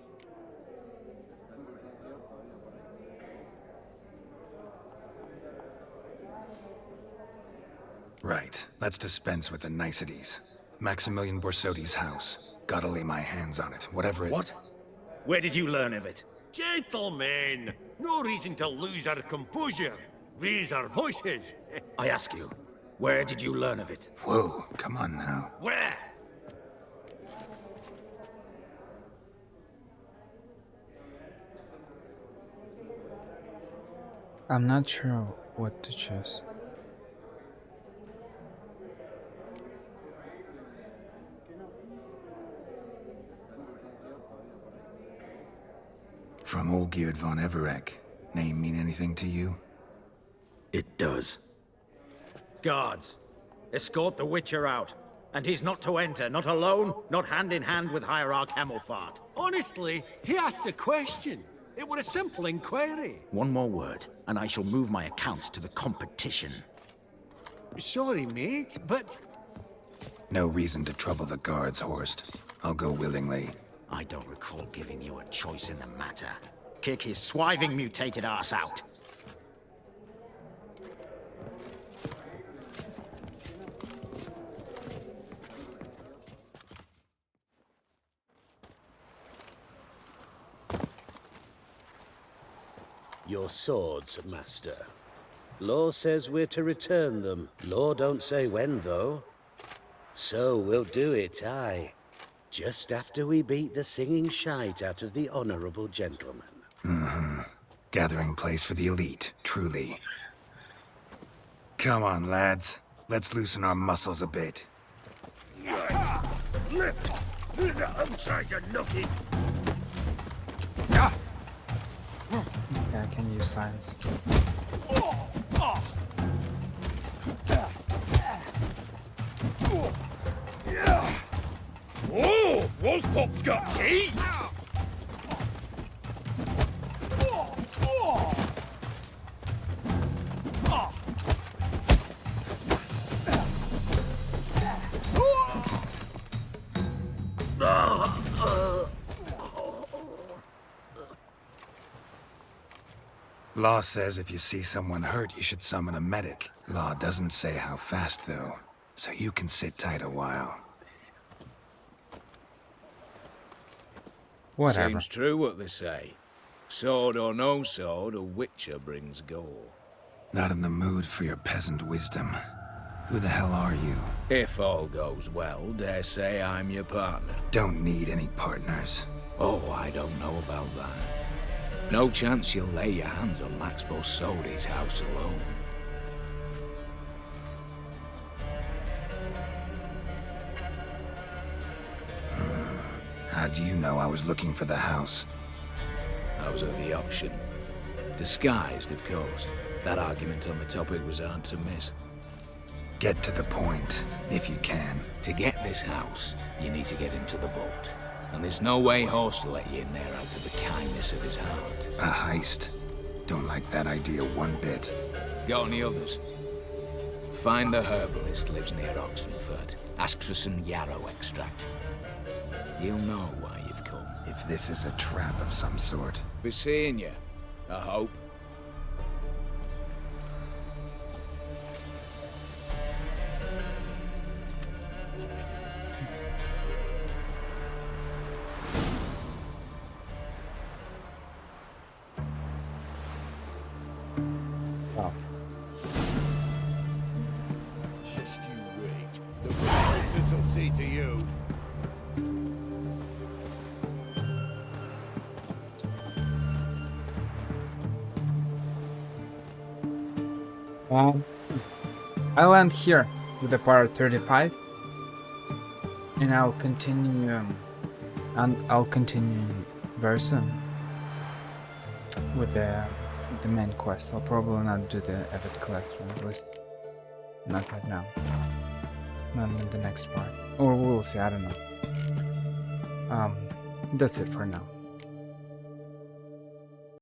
Right. Let's dispense with the niceties. Maximilian Borsodi's house. Gotta lay my hands on it, whatever it... What? Where did you learn of it? Gentlemen, no reason to lose our composure. Raise our voices. I ask you, where did you learn of it? Whoa, come on now. Where? I'm not sure what to choose. From Olgierd von Everec. Name mean anything to you? It does. Guards, escort the Witcher out. And he's not to enter, not alone, not hand in hand with Hierarch Hamilfart. Honestly, he asked a question. It was a simple inquiry. One more word, and I shall move my accounts to the competition. Sorry, mate, but... No reason to trouble the guards, Horst. I'll go willingly. I don't recall giving you a choice in the matter. Kick his swiving mutated ass out. Your swords, master. Law says we're to return them. Law don't say when, though. So we'll do it, aye. Just after we beat the singing shite out of the honorable gentleman. Mm-hmm. Gathering place for the elite, truly. Come on, lads. Let's loosen our muscles a bit. Right. Lift! Outside, you nookie! Yeah, I can use signs. Whoa! Wolfpop's got teeth! Law says if you see someone hurt, you should summon a medic. Law doesn't say how fast, though, so you can sit tight a while. Whatever. Seems true what they say. Sword or no sword, a witcher brings gore. Not in the mood for your peasant wisdom. Who the hell are you? If all goes well, dare say I'm your partner. Don't need any partners. Oh, I don't know about that. No chance you'll lay your hands on Max Bossodi's house alone. How do you know I was looking for the house? I was at the auction. Disguised, of course. That argument on the topic was hard to miss. Get to the point, if you can. To get this house, you need to get into the vault. And there's no way Horst will let you in there out of the kindness of his heart. A heist? Don't like that idea one bit. Got any others? Find the herbalist lives near Oxenfurt. Ask for some yarrow extract. You'll know why you've come. If this is a trap of some sort. Be seeing you, I hope. Just you wait. The hunters will see to you. I land here with the part 35, and I'll continue, very soon with the main quest. I'll probably not do the Avid collection, at least not right now. Not in the next part, or we'll see. I don't know. That's it for now.